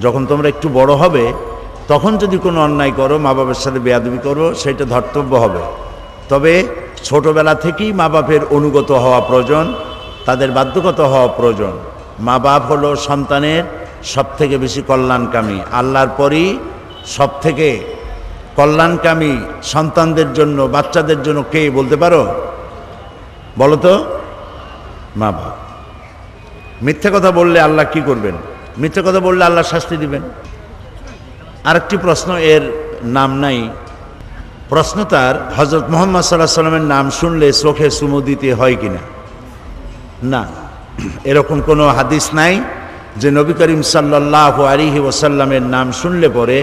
যখন তোমরা একটু বড় হবে, তখন যদি কোনো অন্যায় করো, মা বাবার সাথে বেয়াদবি করো, সেটা ধর্তব্য হবে। তবে ছোটবেলা থেকেই মা বাপের অনুগত হওয়া প্রয়োজন, তাদের বাধ্যগত হওয়া প্রয়োজন। মা বাপ হলো সন্তানের সবথেকে বেশি কল্যাণকামী। আল্লাহর পরই সবথেকে কল্যাণকামী সন্তানদের জন্য, বাচ্চাদের জন্য কে বলতে পারো? বলো তো। মা বাপ। মিথ্যা কথা বললে আল্লাহ কি করবেন? মিথ্যা কথা বললে আল্লাহ শাস্তি দিবেন। আরেকটি প্রশ্ন, এর নাম নাই, প্রশ্ন তার, হযরত মুহাম্মদ সাল্লাল্লাহু আলাইহি সাল্লামের নাম শুনলে চোখে চুমু দিতে হয় কিনা? না, এরকম কোনো হাদিস নাই যে নবী করিম সাল্লাল্লাহু আলাইহি ওয়াসাল্লামের নাম শুনলে পরে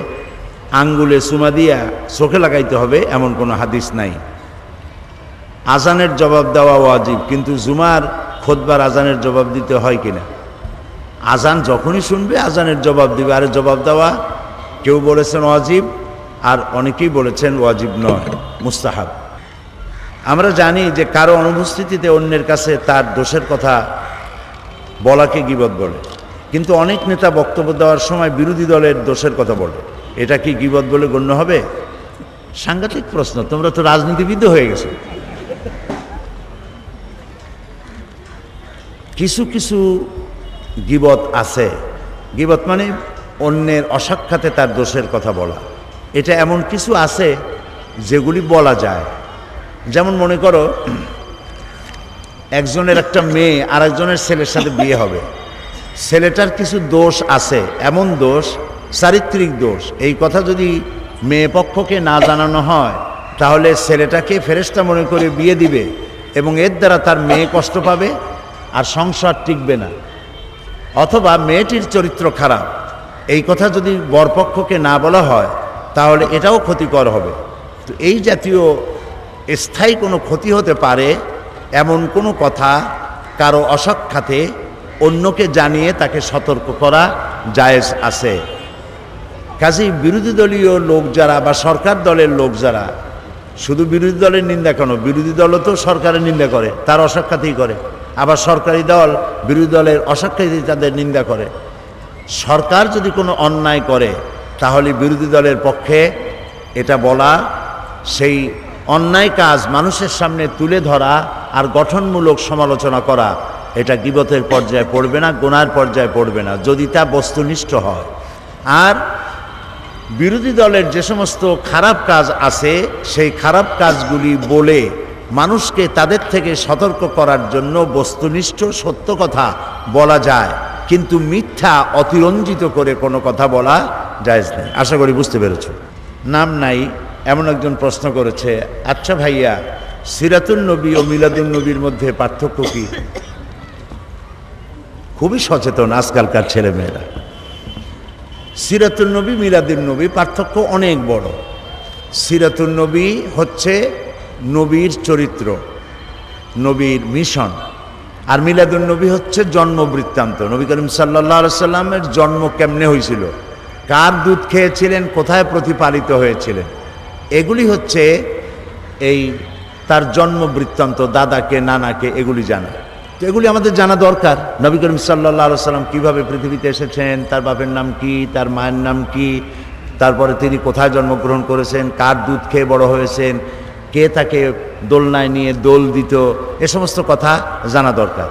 আঙ্গুলে চুমা দিয়া চোখে লাগাইতে হবে, এমন কোনো হাদিস নাই। আজানের জবাব দেওয়া ওয়াজিব, কিন্তু জুমার খুতবার আজানের জবাব দিতে হয় কিনা? আজান যখনই শুনবে আজানের জবাব দিবে, আর জবাব দেওয়া কেউ বলেছেন ওয়াজিব, আর অনেকেই বলেছেন ওয়াজিব নয়, মুস্তাহাব। আমরা জানি যে কারো অনুপস্থিতিতে অন্যের কাছে তার দোষের কথা বলাকে গীবত বলে, কিন্তু অনেক নেতা বক্তব্য দেওয়ার সময় বিরোধী দলের দোষের কথা বলে, এটা কি গীবত বলে গণ্য হবে? সাংঘাতিক প্রশ্ন, তোমরা তো রাজনীতিবিদ হয়ে গেছো। কিছু কিছু গীবত আছে, গীবত মানে অন্যের অসাক্ষাতে তার দোষের কথা বলা। এটা এমন কিছু আছে যেগুলি বলা যায়। যেমন মনে করো একজনের একটা মেয়ে আর একজনের ছেলের সাথে বিয়ে হবে, ছেলেটার কিছু দোষ আছে, এমন দোষ, চারিত্রিক দোষ, এই কথা যদি মেয়ে পক্ষকে না জানানো হয় তাহলে ছেলেটাকে ফেরেশতা মনে করে বিয়ে দিবে এবং এর দ্বারা তার মেয়ে কষ্ট পাবে আর সংসার টিকবে না। অথবা মেয়েটির চরিত্র খারাপ, এই কথা যদি বরপক্ষকে না বলা হয় তাহলে এটাও ক্ষতিকর হবে। তো এই জাতীয় স্থায়ী কোনো ক্ষতি হতে পারে এমন কোনো কথা কারো অসাক্ষাতে অন্যকে জানিয়ে তাকে সতর্ক করা জায়েজ আছে। কাজেই বিরোধী দলীয় লোক যারা বা সরকার দলের লোক যারা, শুধু বিরোধী দলের নিন্দা কেন, বিরোধী দলও তো সরকারের নিন্দা করে, তার অসাক্ষাতেই করে, আবার সরকারি দল বিরোধী দলের অসাক্ষাতেই তাদের নিন্দা করে। সরকার যদি কোনো অন্যায় করে তাহলে বিরোধী দলের পক্ষে এটা বলা, সেই অন্যায় কাজ মানুষের সামনে তুলে ধরা আর গঠনমূলক সমালোচনা করা, এটা গীবতের পর্যায়ে পড়বে না, গুনার পর্যায়ে পড়বে না, যদি তা বস্তুনিষ্ঠ হয়। আর বিরোধী দলের যে সমস্ত খারাপ কাজ আছে সেই খারাপ কাজগুলি বলে মানুষকে তাদের থেকে সতর্ক করার জন্য বস্তুনিষ্ঠ সত্য কথা বলা যায়, কিন্তু মিথ্যা অতিরঞ্জিত করে কোনো কথা বলা জায়েজ নেই। আশা করি বুঝতে পেরেছ। নাম নাই এমন একজন প্রশ্ন করেছে, আচ্ছা ভাইয়া, সিরাতুন নবী ও মিলাদুন নবীর মধ্যে পার্থক্য কি? খুবই সচেতন আজকালকার ছেলেমেয়েরা। সিরাতুন নবী মিলাদুন নবী পার্থক্য অনেক বড়। সিরাতুন নবী হচ্ছে নবীর চরিত্র, নবীর মিশন, আর মিলাদুন নবী হচ্ছে জন্ম বৃত্তান্ত। নবী করিম সাল্লাল্লাহু আলাইহি সাল্লামের জন্ম কেমনে হয়েছিল, কার দুধ খেয়েছিলেন, কোথায় প্রতিপালিত হয়েছিলেন, এগুলি হচ্ছে এই তার জন্ম বৃত্তান্ত, দাদাকে নানাকে এগুলি জানা। তো এগুলি আমাদের জানা দরকার। নবী করিম সাল্লাল্লাহু আলাইহি সাল্লাম কীভাবে পৃথিবীতে এসেছেন, তার বাপের নাম কি, তার মায়ের নাম কি, তারপরে তিনি কোথায় জন্মগ্রহণ করেছেন, কার দুধ খেয়ে বড় হয়েছেন, কে তাকে দোলনায় নিয়ে দোল দিত, এ সমস্ত কথা জানা দরকার।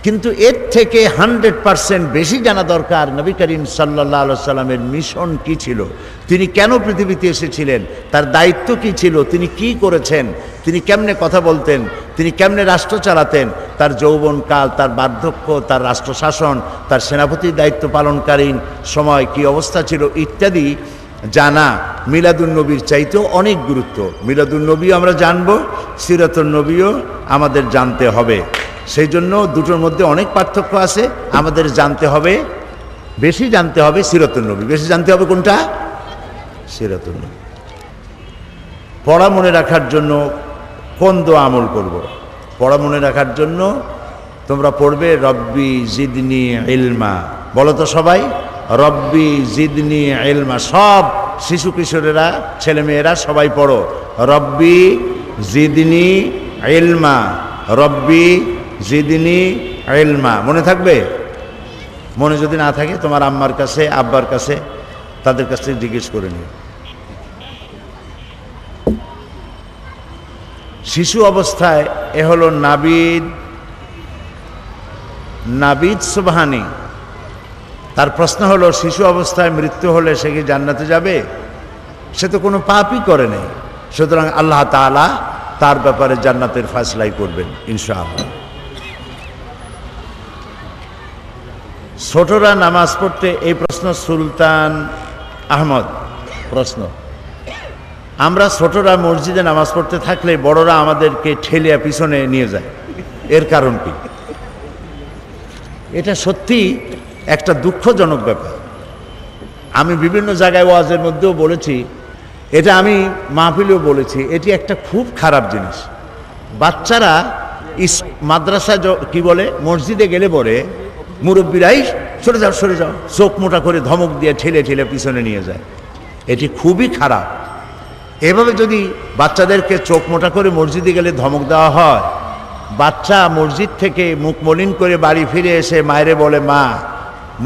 কিন্তু এর থেকে 100% বেশি জানা দরকার নবী করিম সাল্লাল্লাহু আলাইহি সাল্লামের মিশন কি ছিল, তিনি কেন পৃথিবীতে এসেছিলেন, তার দায়িত্ব কি ছিল, তিনি কি করেছেন, তিনি কেমনে কথা বলতেন, তিনি কেমনে রাষ্ট্র চালাতেন, তার যৌবনকাল, তার বার্ধক্য, তার রাষ্ট্র শাসন, তার সেনাপতির দায়িত্ব পালনকালীন সময় কি অবস্থা ছিল ইত্যাদি জানা মিলাদুন নবীর চাইতেও অনেক গুরুত্ব। মিলাদুন নবীও আমরা জানবো, সিরাতুন নবীও আমাদের জানতে হবে। সেই জন্য দুটোর মধ্যে অনেক পার্থক্য আছে, আমাদের জানতে হবে, বেশি জানতে হবে সিরাতুন নবী। বেশি জানতে হবে কোনটা? সিরাতুন নবী। পড়া মনে রাখার জন্য কোন দোয়া আমল করব? পড়া মনে রাখার জন্য তোমরা পড়বে রব্বি জিদনি ইলমা। বলো তো সবাই, রব্বি জিদনি ইলমা। সব শিশু কিশোরেরা, ছেলেমেয়েরা সবাই পড়ো, রব্বি জিদনি ইলমা, রব্বি জিদনি ইলমা। মনে থাকবে? মনে যদি না থাকে তোমার আম্মার কাছে, আব্বার কাছে, তাদের কাছ থেকে জিজ্ঞেস করে নিও। শিশু অবস্থায় এ হলো নাবিদ সুবহানি। তার প্রশ্ন হলো, শিশু অবস্থায় মৃত্যু হলে সে কি জান্নাতে যাবে? সে তো কোনো পাপই করে নাই, সুতরাং আল্লাহ তাআলা তার ব্যাপারে জান্নাতের ফয়সালাই করবেন ইনশাআল্লাহ। ছোটরা নামাজ পড়তে, এই প্রশ্ন সুলতান আহমদ প্রশ্ন, আমরা ছোটরা মসজিদে নামাজ পড়তে থাকলে বড়রা আমাদেরকে ঠেলিয়া পিছনে নিয়ে যায়। এর কারণ কি? এটা সত্যি একটা দুঃখজনক ব্যাপার। আমি বিভিন্ন জায়গায় ওয়াজের মধ্যেও বলেছি, এটা আমি মাহফিলেও বলেছি, এটি একটা খুব খারাপ জিনিস। বাচ্চারা মাদ্রাসায় কি বলে, মসজিদে গেলে পরে মুরব্বীরাই সরে যাও সরে যাও, চোখ মোটা করে ধমক দিয়ে ঠেলে ঠেলে পিছনে নিয়ে যায়। এটি খুবই খারাপ। এভাবে যদি বাচ্চাদেরকে চোখ মোটা করে মসজিদে গেলে ধমক দেওয়া হয়, বাচ্চা মসজিদ থেকে মুখ মলিন করে বাড়ি ফিরে এসে মায়েরে বলে, মা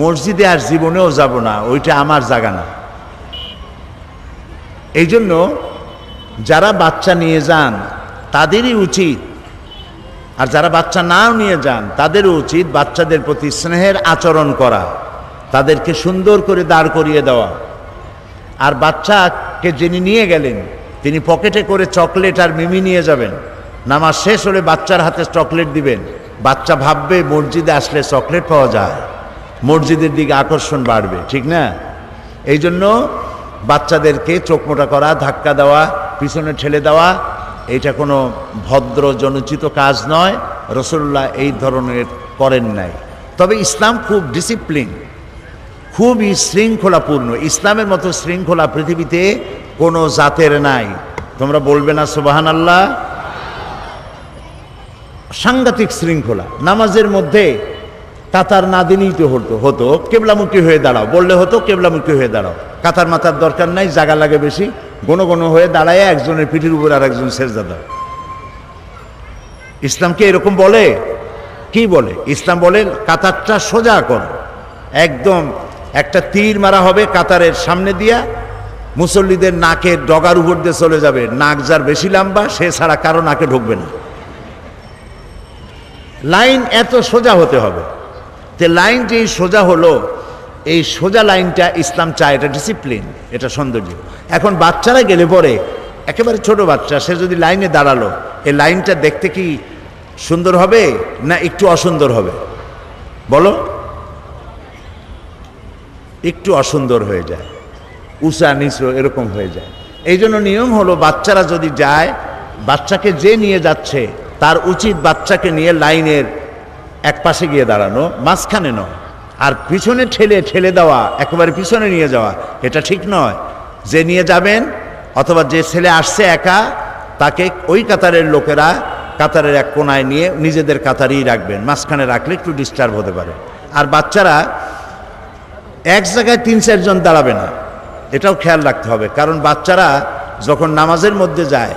মসজিদে আর জীবনেও যাব না, ওইটা আমার জায়গা না। এই জন্য যারা বাচ্চা নিয়ে যান তাদেরই উচিত, আর যারা বাচ্চা নাও নিয়ে যান তাদেরও উচিত বাচ্চাদের প্রতি স্নেহের আচরণ করা, তাদেরকে সুন্দর করে দাঁড় করিয়ে দেওয়া। আর বাচ্চাকে যিনি নিয়ে গেলেন তিনি পকেটে করে চকলেট আর মিমি নিয়ে যাবেন। নামাজ শেষ হলে বাচ্চার হাতে চকলেট দিবেন। বাচ্চা ভাববে মসজিদে আসলে চকলেট পাওয়া যায়, মসজিদের দিকে আকর্ষণ বাড়বে, ঠিক না? এই জন্য বাচ্চাদেরকে চোখ মোটা করা, ধাক্কা দেওয়া, পিছনে ঠেলে দেওয়া, এটা কোনো ভদ্র জনোচিত কাজ নয়। রাসূলুল্লাহ এই ধরনের করেন নাই। তবে ইসলাম খুব ডিসিপ্লিন, খুবই শৃঙ্খলাপূর্ণ। ইসলামের মতো শৃঙ্খলা পৃথিবীতে কোনো জাতের নাই। তোমরা বলবে না সুবহানাল্লাহ? সাংঘাতিক শৃঙ্খলা। নামাজের মধ্যে কাতার না দিলেই তো হতো কেবলামুখী হয়ে দাঁড়াও বললে হতো, কেবলামুখী হয়ে দাঁড়াও। কাতার মাতার দরকার নাই, জায়গা লাগে বেশি। গণ হয়ে দাঁড়ায় একজনের পিঠের উপর আর একজন সেজদা দাও। ইসলামকে এরকম বলে? কি বলে? ইসলাম বলে কাতারটা সোজা করো, একদম একটা তীর মারা হবে কাতারের সামনে দিয়া, মুসল্লিদের নাকের ডগার উপর দিয়ে চলে যাবে। নাক যার বেশি লম্বা সে ছাড়া কারো নাকে ঢুকবে না। লাইন এত সোজা হতে হবে। তে লাইন যেই সোজা হলো, এই সোজা লাইনটা ইসলাম চায়, এটা ডিসিপ্লিন, এটা সৌন্দর্য। এখন বাচ্চারা গেলে পরে, একেবারে ছোট বাচ্চা, সে যদি লাইনে দাঁড়ালো, এই লাইনটা দেখতে কি সুন্দর হবে না একটু অসুন্দর হবে? বলো? একটু অসুন্দর হয়ে যায়, উঁচা নিচু এরকম হয়ে যায়। এই জন্য নিয়ম হলো বাচ্চারা যদি যায়, বাচ্চাকে যে নিয়ে যাচ্ছে তার উচিত বাচ্চাকে নিয়ে লাইনের এক পাশে গিয়ে দাঁড়ানো, মাঝখানে নয়। আর পিছনে ঠেলে দেওয়া, একেবারে পিছনে নিয়ে যাওয়া, এটা ঠিক নয়। যে নিয়ে যাবেন অথবা যে ছেলে আসছে একা, তাকে ওই কাতারের লোকেরা কাতারের এক কোনায় নিয়ে নিজেদের কাতারেই রাখবেন। মাঝখানে রাখলে একটু ডিস্টার্ব হতে পারে। আর বাচ্চারা এক জায়গায় ৩-৪ জন দাঁড়াবে না, এটাও খেয়াল রাখতে হবে। কারণ বাচ্চারা যখন নামাজের মধ্যে যায়,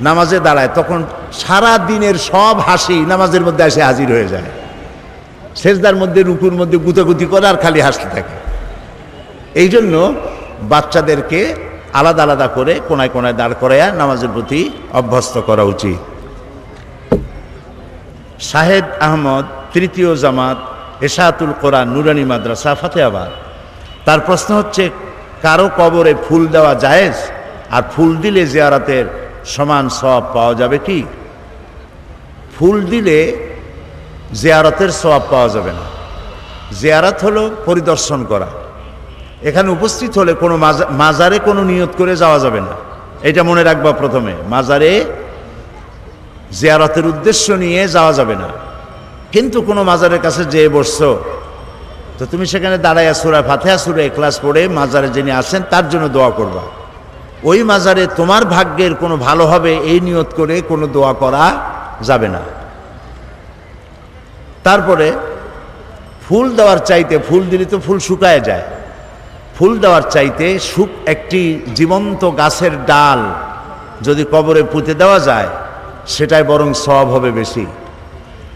নামাজে দাঁড়ায়, তখন সারা দিনের সব হাসি নামাজের মধ্যে এসে হাজির হয়ে যায়। সেজদার মধ্যে, রুকুর মধ্যে গুতাগুতি করে আর খালি হাসতে থাকে। এই জন্য বাচ্চাদেরকে আলাদা আলাদা করে কোনায় কোনায় দাঁড় করাইয়া নামাজের প্রতি অভ্যস্ত করা উচিত। শাহেদ আহমদ, তৃতীয় জামাত, এশাতুল কোরআন, নুরানি মাদ্রাসা, ফাতেহাবাদ। তার প্রশ্ন হচ্ছে, কারো কবরে ফুল দেওয়া জায়েজ? আর ফুল দিলে জিয়ারতের সমান সওয়াব পাওয়া যাবে কি? ফুল দিলে জিয়ারতের সওয়াব পাওয়া যাবে না। জিয়ারত হলো পরিদর্শন করা। এখানে উপস্থিত হলে কোনো মাজারে কোনো নিয়ত করে যাওয়া যাবে না, এটা মনে রাখবা। প্রথমে মাজারে জিয়ারতের উদ্দেশ্য নিয়ে যাওয়া যাবে না। কিন্তু কোনো মাজারের কাছে যেয়ে বসছো, তো তুমি সেখানে দাঁড়াইয়া সূরা ফাতিহা, সূরা ইখলাস পড়ে মাজারে যিনি আছেন তার জন্য দোয়া করবা। ওই মাজারে তোমার ভাগ্যের কোনো ভালো হবে এই নিয়ত করে কোনো দোয়া করা যাবে না। তারপরে ফুল দেওয়ার চাইতে, ফুল দিলে তো ফুল শুকায় যায়, ফুল দেওয়ার চাইতে একটি জীবন্ত গাছের ডাল যদি কবরে পুঁতে দেওয়া যায়, সেটাই বরং সওয়াব হবে বেশি।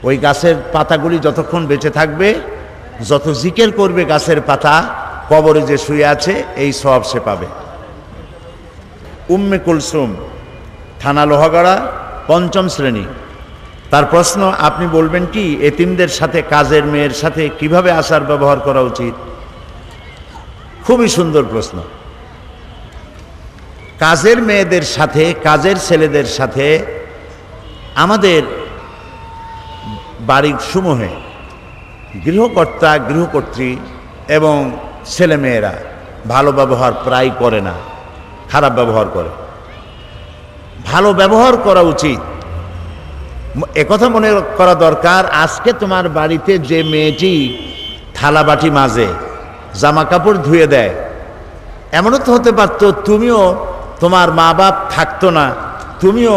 ওই গাছের পাতাগুলি যতক্ষণ বেঁচে থাকবে, যত জিকির করবে গাছের পাতা, কবরে যে শুয়ে আছে এই সওয়াব সে পাবে। উম্মে কুলসুম, থানা লোহাগড়া, ৫ম শ্রেণী। তার প্রশ্ন, আপনি বলবেন কি এতিমদের সাথে কাজের মেয়ের সাথে কিভাবে আচার ব্যবহার করা উচিত? খুবই সুন্দর প্রশ্ন। কাজের মেয়েদের সাথে, কাজের ছেলেদের সাথে আমাদের বাড়ির সমূহে গৃহকর্তা, গৃহকর্ত্রী এবং ছেলেমেয়েরা ভালো ব্যবহার প্রায় করে না, খারাপ ব্যবহার করে। ভালো ব্যবহার করা উচিত। একথা মনে করা দরকার, আজকে তোমার বাড়িতে যে মেয়েটি থালা বাটি মাজে, জামা কাপড় ধুয়ে দেয়, এমনও তো হতে পারতো তুমিও, তোমার মা বাপ থাকতো না, তুমিও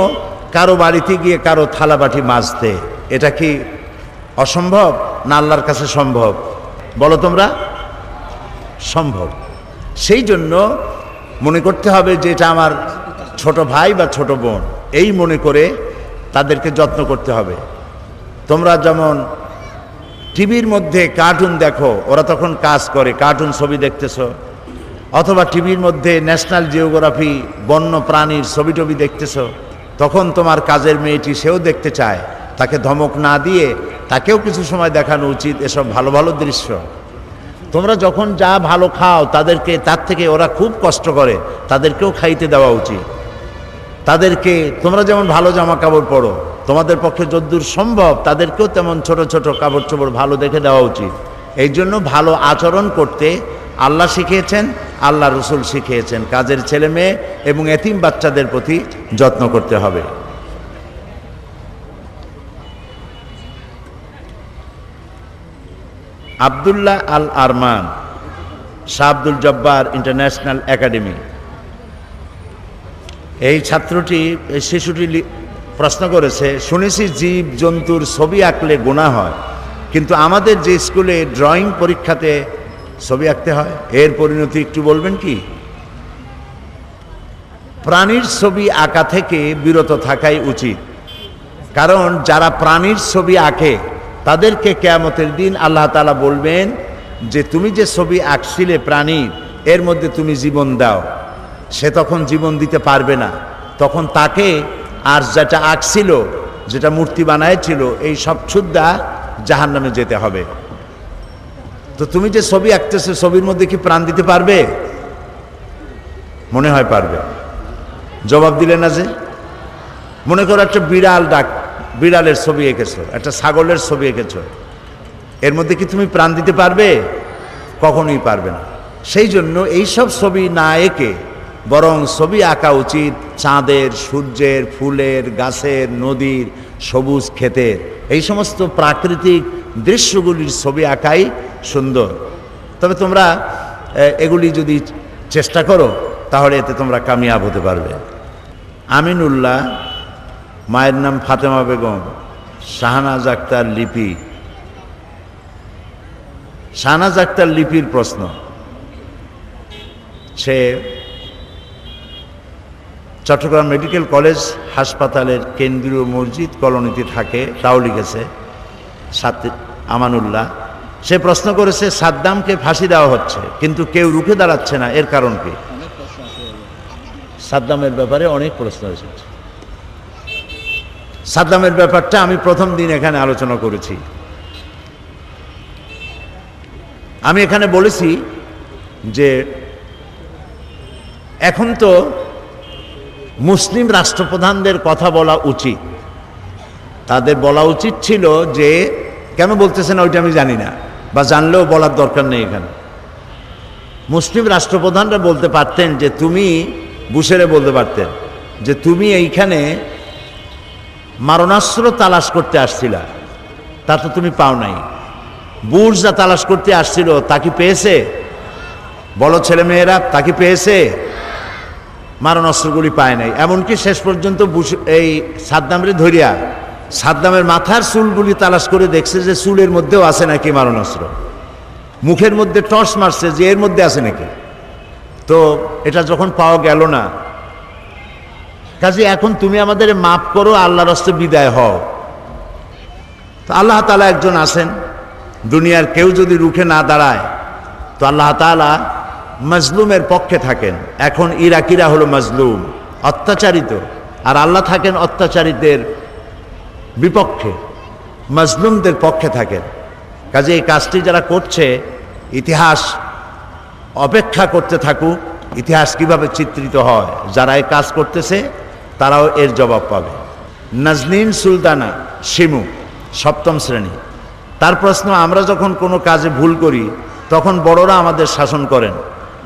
কারো বাড়িতে গিয়ে কারো থালা বাটি মাজতে। এটা কি অসম্ভব না আল্লাহর কাছে সম্ভব? বলো তোমরা, সম্ভব। সেই জন্য মনে করতে হবে যে এটা আমার ছোট ভাই বা ছোট বোন, এই মনে করে তাদেরকে যত্ন করতে হবে। তোমরা যেমন টিভির মধ্যে কার্টুন দেখো, ওরা তখন কাজ করে, কার্টুন ছবি দেখতেছো, অথবা টিভির মধ্যে ন্যাশনাল জিওগ্রাফি বন্য প্রাণীর ছবি টবি দেখতেছো, তখন তোমার কাজের মেয়েটি সেও দেখতে চায়। তাকে ধমক না দিয়ে তাকেও কিছু সময় দেখানো উচিত এসব ভালো ভালো দৃশ্য। তোমরা যখন যা ভালো খাও তাদেরকে, তার থেকে ওরা খুব কষ্ট করে, তাদেরকেও খাইতে দেওয়া উচিত। তাদেরকে, তোমরা যেমন ভালো জামা কাপড় পরো, তোমাদের পক্ষে যদ্দূর সম্ভব তাদেরকেও তেমন ছোট ছোট কাপড় চোপড় ভালো দেখে দেওয়া উচিত। এই জন্য ভালো আচরণ করতে আল্লাহ শিখিয়েছেন, আল্লাহ রসুল শিখিয়েছেন। কাজের ছেলে মেয়ে এবং এতিম বাচ্চাদের প্রতি যত্ন করতে হবে। আব্দুল্লাহ আল আরমান, শাহ আব্দুল জব্বার ইন্টারন্যাশনাল একাডেমি, এই ছাত্রটি, এই শিশুটি প্রশ্ন করেছে, শুনেছি জীব জন্তুর ছবি আঁকলে গুনাহ হয়, কিন্তু আমাদের যে স্কুলে ড্রয়িং পরীক্ষাতে ছবি আঁকতে হয়, এর পরিণতি একটু বলবেন কি? প্রাণীর ছবি আঁকা থেকে বিরত থাকাই উচিত, কারণ যারা প্রাণীর ছবি আঁকে তাদেরকে কিয়ামতের দিন আল্লাহ তাআলা বলবেন যে তুমি যে ছবি আঁকছিলে প্রাণীর, এর মধ্যে তুমি জীবন দাও। সে তখন জীবন দিতে পারবে না, তখন তাকে আর যেটা আঁকছিল, যেটা মূর্তি বানায়ছিল, এই সব ছুদ্দা জাহান্নামে যেতে হবে। তো তুমি যে ছবি আঁকতেছো, ছবির মধ্যে কি প্রাণ দিতে পারবে? মনে হয় পারবে। জবাব দিলে না যে। মনে করো একটা বিড়ালের ছবি এঁকেছো, একটা ছাগলের ছবি এঁকেছো, এর মধ্যে কি তুমি প্রাণ দিতে পারবে? কখনোই পারবে না। সেই জন্য এইসব ছবি না এঁকে বরং ছবি আঁকা উচিত চাঁদের, সূর্যের, ফুলের, গাছের, নদীর, সবুজ ক্ষেতের, এই সমস্ত প্রাকৃতিক দৃশ্যগুলির ছবি আঁকাই সুন্দর। তবে তোমরা এগুলি যদি চেষ্টা করো তাহলে এতে তোমরা কামিয়াব হতে পারবে। আমিনুল্লাহ, মায়ের নাম ফাতেমা বেগম, শাহনাজ আক্তার লিপি। শাহনাজ আক্তার লিপির প্রশ্ন, সে চট্টগ্রাম মেডিকেল কলেজ হাসপাতালের কেন্দ্রীয় মসজিদ কলোনিতে থাকে, তাও লিখেছে আমানুল্লাহ। সে প্রশ্ন করেছে, সাদ্দামকে ফাঁসি দেওয়া হচ্ছে কিন্তু কেউ রুখে দাঁড়াচ্ছে না, এর কারণ কি? সাদ্দামের ব্যাপারে অনেক প্রশ্ন এসেছে। সাদ্দামের ব্যাপারটা আমি প্রথম দিন এখানে আলোচনা করেছি। আমি এখানে বলেছি যে এখন তো মুসলিম রাষ্ট্রপ্রধানদের কথা বলা উচিত, তাদের বলা উচিত ছিল যে, কেন বলতেছে না ওইটা আমি জানি না, বা জানলেও বলার দরকার নেই। এখানে মুসলিম রাষ্ট্রপ্রধানরা বলতে পারতেন যে, তুমি বুশেরে বলতে পারতেন যে তুমি এইখানে মারণাস্ত্র তালাশ করতে আসছিলা, তা তো তুমি পাও নাই। বুশ যা তালাশ করতে আসছিল তা কি পেয়েছে? বলো ছেলে মেয়েরা, তা কি পেয়েছে? মারণাস্ত্রগুলি পায় নাই। এমনকি শেষ পর্যন্ত এই সাদ্দামরে ধরিয়া সাদ্দামের মাথার চুলগুলি তালাশ করে দেখছে যে চুলের মধ্যেও আছে নাকি মারণাস্ত্র। মুখের মধ্যে টর্চ মারছে যে এর মধ্যে আছে নাকি। তো এটা যখন পাওয়া গেল না, কাজে এখন তুমি আমাদের মাফ করো, আল্লাহর রাস্তায় বিদায় হও। তো আল্লাহ তাআলা একজন আছেন, দুনিয়ার কেউ যদি রুখে না দাঁড়ায় তো আল্লাহ তাআলা মজলুমের পক্ষে থাকেন। এখন ইরাকিরা হলো মজলুম, অত্যাচারিত, আর আল্লাহ থাকেন অত্যাচারিতদের বিপক্ষে, মজলুমদের পক্ষে থাকেন। কাজে এই কাজটি যারা করছে, ইতিহাস অপেক্ষা করতে থাকুক, ইতিহাস কিভাবে চিত্রিত হয়। যারা এই কাজ করতেছে তারাও এর জবাব পাবে। নাজনীন সুলতানা শিমু, সপ্তম শ্রেণী, তার প্রশ্ন, আমরা যখন কোনো কাজে ভুল করি তখন বড়রা আমাদের শাসন করেন,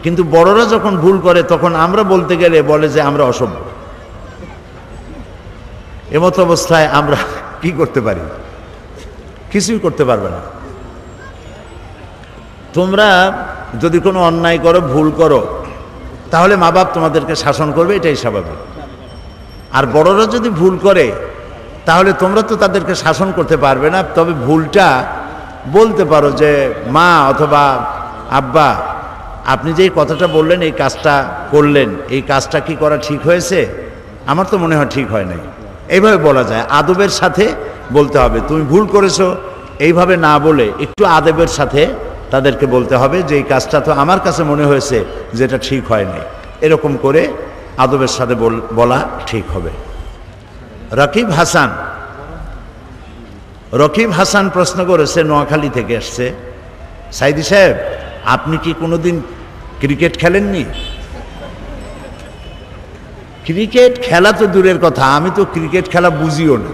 কিন্তু বড়রা যখন ভুল করে তখন আমরা বলতে গেলে বলে যে আমরা অসভ্য। এমত অবস্থায় আমরা কি করতে পারি? কিছুই করতে পারবে না। তোমরা যদি কোনো অন্যায় করো, ভুল করো, তাহলে মা বাপ তোমাদেরকে শাসন করবে, এটাই স্বাভাবিক। আর বড়রা যদি ভুল করে তাহলে তোমরা তো তাদেরকে শাসন করতে পারবে না, তবে ভুলটা বলতে পারো যে মা অথবা আব্বা, আপনি যে কথাটা বললেন, এই কাজটা করলেন, এই কাজটা কি করা ঠিক হয়েছে? আমার তো মনে হয় ঠিক হয় নাই। এইভাবে বলা যায়, আদবের সাথে বলতে হবে। তুমি ভুল করেছো এইভাবে না বলে একটু আদবের সাথে তাদেরকে বলতে হবে যে এই কাজটা তো আমার কাছে মনে হয়েছে যেটা ঠিক হয় নাই। এরকম করে আদবের সাথে বলা ঠিক হবে। রকিব হাসান প্রশ্ন করেছে, নোয়াখালী থেকে আসছে, সাইদি সাহেব আপনি কি কোনোদিন ক্রিকেট খেলেননি? ক্রিকেট খেলা তো দূরের কথা, আমি তো ক্রিকেট খেলা বুঝিও না,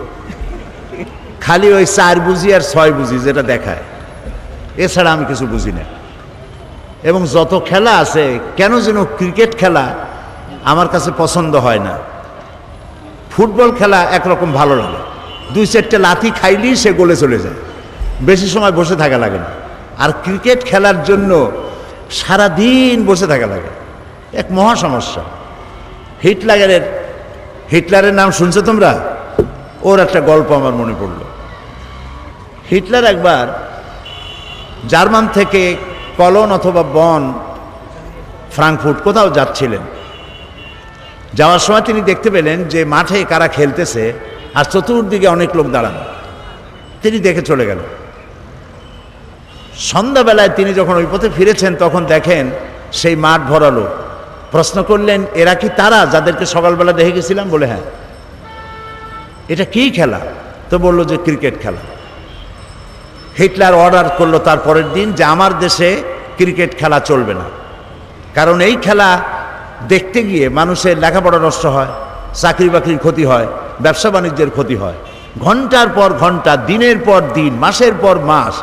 খালি ওই 4 বুঝি আর 6 বুঝি যেটা দেখায়, এছাড়া আমি কিছু বুঝি না। এবং যত খেলা আছে, কেন যেন ক্রিকেট খেলা আমার কাছে পছন্দ হয় না। ফুটবল খেলা একরকম ভালো লাগে, 2-4টে লাথি খাইলেই সে গোলে চলে যায়, বেশি সময় বসে থাকা লাগে না। আর ক্রিকেট খেলার জন্য সারাদিন বসে থাকা লাগে, এক মহা সমস্যা। হিটলারের নাম শুনছো তোমরা? ওর একটা গল্প আমার মনে পড়ল। হিটলার একবার জার্মান থেকে কলন অথবা বন, ফ্রাঙ্কফুর্ট কোথাও যাচ্ছিলেন। যাওয়ার সময় তিনি দেখতে পেলেন যে মাঠে কারা খেলতেছে আর চতুর্দিকে অনেক লোক দাঁড়ানো। তিনি দেখে চলে গেলেন। সন্ধ্যাবেলায় তিনি যখন ওই পথে ফিরেছেন তখন দেখেন সেই মাঠ ভরা লোক। প্রশ্ন করলেন, এরা কি তারা যাদেরকে সকালবেলা দেখে গেছিলাম? বলে হ্যাঁ। এটা কি খেলা? তো বলল যে ক্রিকেট খেলা। হিটলার অর্ডার করলো তার পরের দিন যে আমার দেশে ক্রিকেট খেলা চলবে না, কারণ এই খেলা দেখতে গিয়ে মানুষের লেখাপড়া নষ্ট হয়, চাকরি বাকরির ক্ষতি হয়, ব্যবসা বাণিজ্যের ক্ষতি হয়। ঘন্টার পর ঘন্টা, দিনের পর দিন, মাসের পর মাস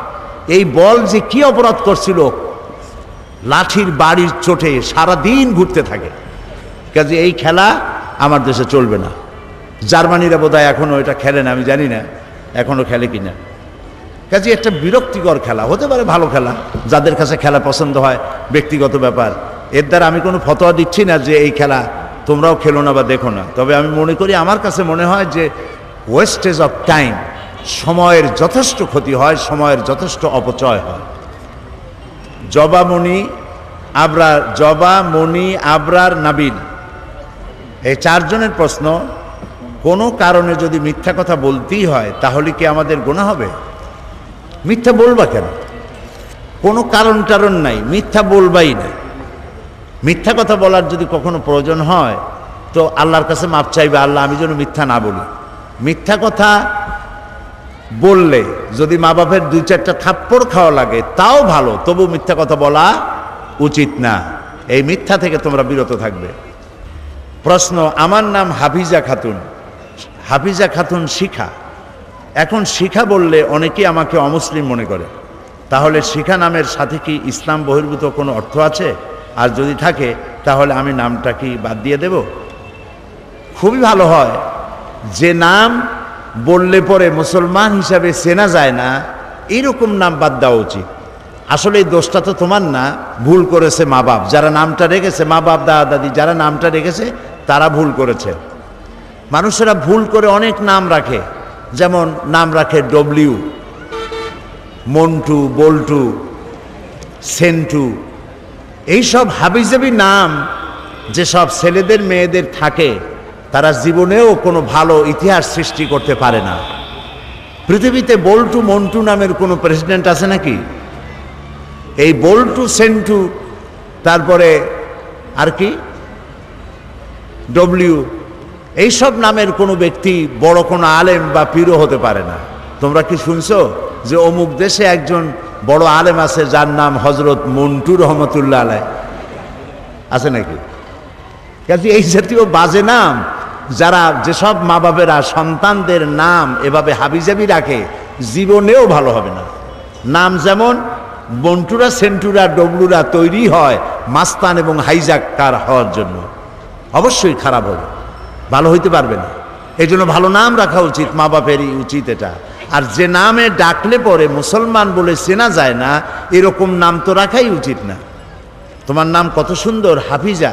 এই বল যে কি অপরাধ করছিল, লাঠির বাড়ির চোটে সারাদিন ঘুরতে থাকে। কাজে এই খেলা আমার দেশে চলবে না। জার্মানিরা বোধহয় এখনও এটা খেলে না, আমি জানি না এখনও খেলে কিনা। কাজে একটা বিরক্তিকর খেলা, হতে পারে ভালো খেলা, যাদের কাছে খেলা পছন্দ হয়, ব্যক্তিগত ব্যাপার। এর দ্বারা আমি কোনো ফতোয়া দিচ্ছি না যে এই খেলা তোমরাও খেলো না বা দেখো না। তবে আমি মনে করি, আমার কাছে মনে হয় যে ওয়েস্টেজ অফ টাইম, সময়ের যথেষ্ট ক্ষতি হয়, সময়ের যথেষ্ট অপচয় হয়। জবামণি আবরার নাবিল, এই 4 জনের প্রশ্ন, কোনো কারণে যদি মিথ্যা কথা বলতেই হয় তাহলে কি আমাদের গুনাহ হবে? মিথ্যা বলবা কেন? কোনো কারণ নাই, মিথ্যা বলবাই না। মিথ্যা কথা বলার যদি কখনো প্রয়োজন হয় তো আল্লাহর কাছে মাপ চাইবে, আল্লাহ আমি যেন মিথ্যা না বলি। মিথ্যা কথা বললে যদি মা বাপের 2-4টা থাপ্পড় খাওয়া লাগে তাও ভালো, তবু মিথ্যা কথা বলা উচিত না। এই মিথ্যা থেকে তোমরা বিরত থাকবে। প্রশ্ন, আমার নাম হাফিজা খাতুন শিখা। এখন শিখা বললে অনেকেই আমাকে অমুসলিম মনে করে, তাহলে শিখা নামের সাথে কি ইসলাম বহির্ভূত কোনো অর্থ আছে? আর যদি থাকে তাহলে আমি নামটা কি বাদ দিয়ে দেব? খুবই ভালো হয়, যে নাম বললে পরে মুসলমান হিসাবে চেনা যায় না এইরকম নাম বাদ দেওয়া উচিত। আসলে এই দোষটা তো তোমার না, ভুল করেছে মা বাপ, যারা নামটা রেখেছে, মা বাপ দাদা দাদি যারা নামটা রেখেছে তারা ভুল করেছে। মানুষেরা ভুল করে অনেক নাম রাখে, যেমন নাম রাখে ডব্লিউ, মন্টু, বল্টু, সেন্টু। এইসব হাবিজাবি নাম যেসব ছেলেদের মেয়েদের থাকে তারা জীবনেও কোনো ভালো ইতিহাস সৃষ্টি করতে পারে না। পৃথিবীতে বল্টু মন্টু নামের কোনো প্রেসিডেন্ট আছে নাকি? এই বল্টু, সেন্টু, তারপরে আর কি ডব্লিউ, এইসব নামের কোনো ব্যক্তি বড় কোনো আলেম বা পীরও হতে পারে না। তোমরা কি শুনছো যে অমুক দেশে একজন বড় আলেম আছে যার নাম হজরত মন্টু রহমতুল্লাহ আলাইহ? আছে নাকি? কাজে এই জাতীয় বাজে নাম যারা, যেসব মা বাবেরা সন্তানদের নাম এভাবে হাবিজাবি রাখে, জীবনেও ভালো হবে না। নাম যেমন মন্টুরা, সেন্টুরা, ডবলুরা তৈরি হয় মাস্তান এবং হাইজাক্কার হওয়ার জন্য, অবশ্যই খারাপ হবে, ভালো হইতে পারবে না। এই জন্য ভালো নাম রাখা উচিত, মা বাপেরই উচিত এটা। আর যে নামে ডাকলে পরে মুসলমান বলে চেনা যায় না, এরকম নাম তো রাখাই উচিত না। তোমার নাম কত সুন্দর হাফিজা,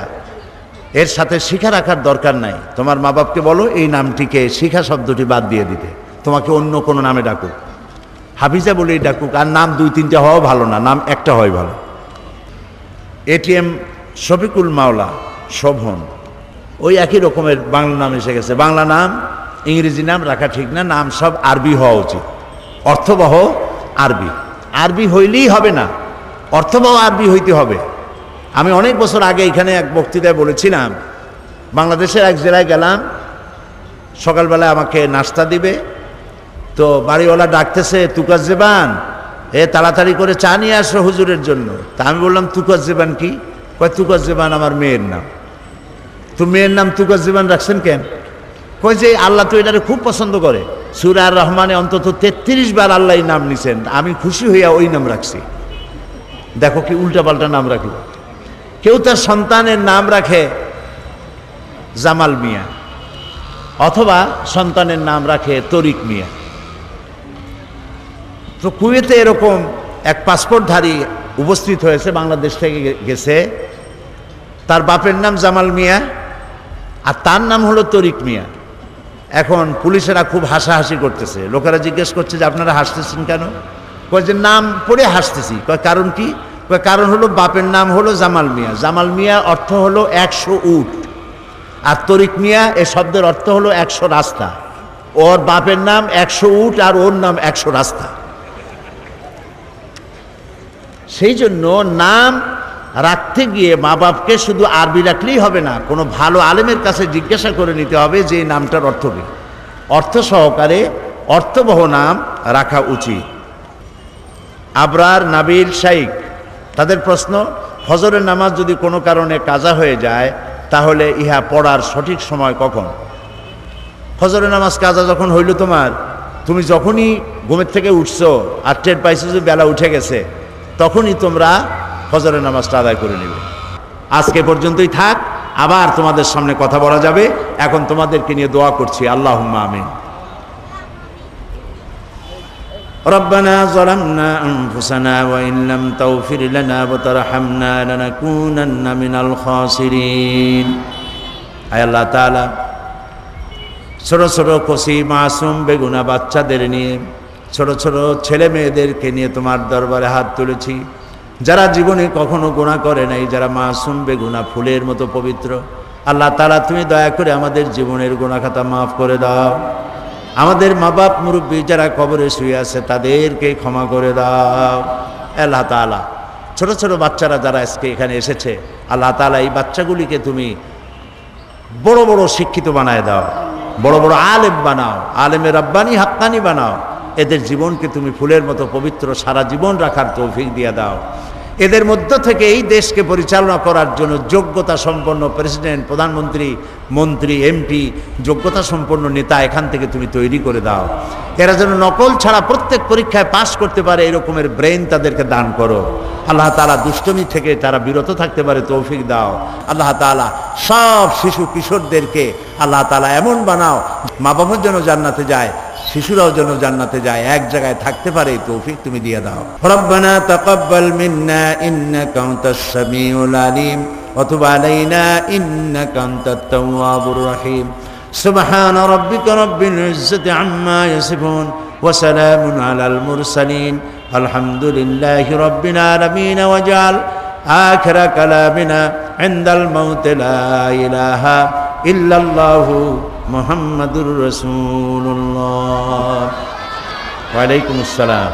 এর সাথে শিখা রাখার দরকার নাই। তোমার মা বাপকে বলো এই নামটিকে, শিখা শব্দটি বাদ দিয়ে দিতে, তোমাকে অন্য কোনো নামে ডাকুক, হাফিজা বলেই ডাকুক। আর নাম 2-3টা হওয়া ভালো না, নাম একটা হয় ভালো। এটিএম শফিকুল মাওলা, শোভন, ওই একই রকমের বাংলা নাম এসে গেছে। বাংলা নাম ইংরেজি নাম রাখা ঠিক না, নাম সব আরবি হওয়া উচিত, অর্থবহ আরবি। আরবি হইলেই হবে না, অর্থবহ আরবি হইতে হবে। আমি অনেক বছর আগে এখানে এক বক্তৃতায় বলেছিলাম, বাংলাদেশের এক জেলায় গেলাম, সকালবেলায় আমাকে নাস্তা দিবে, তো বাড়িওয়ালা ডাকতেছে তুকাজ্জেবান, তাড়াতাড়ি করে চা নিয়ে আসো হুজুরের জন্য। তা আমি বললাম তুকাজ্জেবান কি? কয় তুকাজ্জেবান আমার মেয়ের নাম। তো মেয়ের নাম তুকাজ্জেবান রাখছেন কেন? কয় যে আল্লাহ তো এটারে খুব পছন্দ করে, সূরা আর রহমানে অন্তত 33 বার আল্লাহ নাম নিছেন, আমি খুশি হইয়া ওই নাম রাখছি। দেখো কি উল্টাপাল্টা নাম রাখলো। কেউ তার সন্তানের নাম রাখে জামাল মিয়া, অথবা সন্তানের নাম রাখে তরিক মিয়া। তো কুয়েতে এরকম এক পাসপোর্টধারী উপস্থিত হয়েছে, বাংলাদেশ থেকে গেছে, তার বাপের নাম জামাল মিয়া আর তার নাম হলো তরিক মিয়া। এখন পুলিশেরা খুব হাসাহাসি করতেছে, লোকেরা জিজ্ঞেস করছে যে আপনারা হাসতেছেন কেন? কয় যে নাম পড়ে হাসতেছি। কয় কারণ কি? কয় কারণ হলো বাপের নাম হলো জামাল মিয়া, জামাল মিয়া অর্থ হলো 100 উট, আর তরিক মিয়া এ শব্দের অর্থ হলো 100 রাস্তা। ওর বাপের নাম 100 উট আর ওর নাম 100 রাস্তা। সেই জন্য নাম রাখতে গিয়ে মা বাপকে শুধু আরবি রাখলেই হবে না, কোনো ভালো আলেমের কাছে জিজ্ঞাসা করে নিতে হবে যে এই নামটার অর্থ কী, অর্থ সহকারে অর্থবহ নাম রাখা উচিত। আবরার, নাবিল, শাইখ, তাদের প্রশ্ন, ফজরের নামাজ যদি কোনো কারণে কাজা হয়ে যায় তাহলে ইহা পড়ার সঠিক সময় কখন? ফজরের নামাজ কাজা যখন হইল তোমার, তুমি যখনই ঘুমের থেকে উঠছো আর টের পাইছো যে বেলা উঠে গেছে, তখনই তোমরা ফজরের নামাজটা আদায় করে নেবে। আজকে পর্যন্তই থাক, আবার তোমাদের সামনে কথা বলা যাবে। এখন তোমাদেরকে নিয়ে দোয়া করছি, আল্লাহুম্মা আমিন। ربنا ظلمنا أنفسنا وإن لم تغفر لنا وترحمنا لنكونن من الخاسرين। আয় আল্লাহ তাআলা, ছোট ছোট কচি মাসুম বেগুনা বাচ্চাদের নিয়ে, ছোট ছোট ছেলে মেয়েদেরকে নিয়ে তোমার দরবারে হাত তুলেছি, যারা জীবনে কখনো গুনাহ করে নাই, যারা মাসুম বেগুনা ফুলের মতো পবিত্র। আল্লাহ তাআলা, তুমি দয়া করে আমাদের জীবনের গুনাহ খাতা মাফ করে দাও। আমাদের মা বাপ মুরব্বী যারা কবরে শুয়ে আছে তাদেরকে ক্ষমা করে দাও। আল্লাহ তাআলা, ছোট ছোট বাচ্চারা যারা আজকে এখানে এসেছে, আল্লাহ তাআলা এই বাচ্চাগুলিকে তুমি বড় বড় শিক্ষিত বানায় দাও, বড় বড় আলেম বানাও, আলেমে রাব্বানি হাক্কানি বানাও। এদের জীবনকে তুমি ফুলের মতো পবিত্র সারা জীবন রাখার তৌফিক দিয়ে দাও। এদের মধ্য থেকে এই দেশকে পরিচালনা করার জন্য যোগ্যতা সম্পন্ন প্রেসিডেন্ট, প্রধানমন্ত্রী, মন্ত্রী, এমপি, যোগ্যতা সম্পন্ন নেতা এখান থেকে তুমি তৈরি করে দাও। এরা যেন নকল ছাড়া প্রত্যেক পরীক্ষায় পাস করতে পারে, এরকমের ব্রেন তাদেরকে দান করো। আল্লাহ তাআলা, দুষ্টমি থেকে তারা বিরত থাকতে পারে তৌফিক দাও। আল্লাহ তাআলা, সব শিশু কিশোরদেরকে আল্লাহ তাআলা এমন বানাও, মা বাবার জন্য জান্নাতে যায়, শিশুরাও যেন জান্নাতে যায়, এক জায়গায় থাকতে পারে তৌফিক তুমি দিয়ে দাও। রব্বানা তাকাব্বাল মিন্না ইন্নাকা আনতাস সামিউল আলিম ওয়া তুব আলাইনা ইন্নাকা আনতাত তাওয়াবুর রহিম। সুবহান রাব্বিকা রাব্বিল ইজ্জাতি আম্মা ইয়াসিফুন ওয়া সালামুন আলাল মুরসালিন আলহামদুলিল্লাহি রাব্বিল আলামিন। ওয়াজআল আখিরা কালামিনা ইনদাল মাউত লা ইলাহা ইল্লাল্লাহু মুহাম্মাদুর রাসূলুল্লাহ। ওয়া আলাইকুমুস সালাম।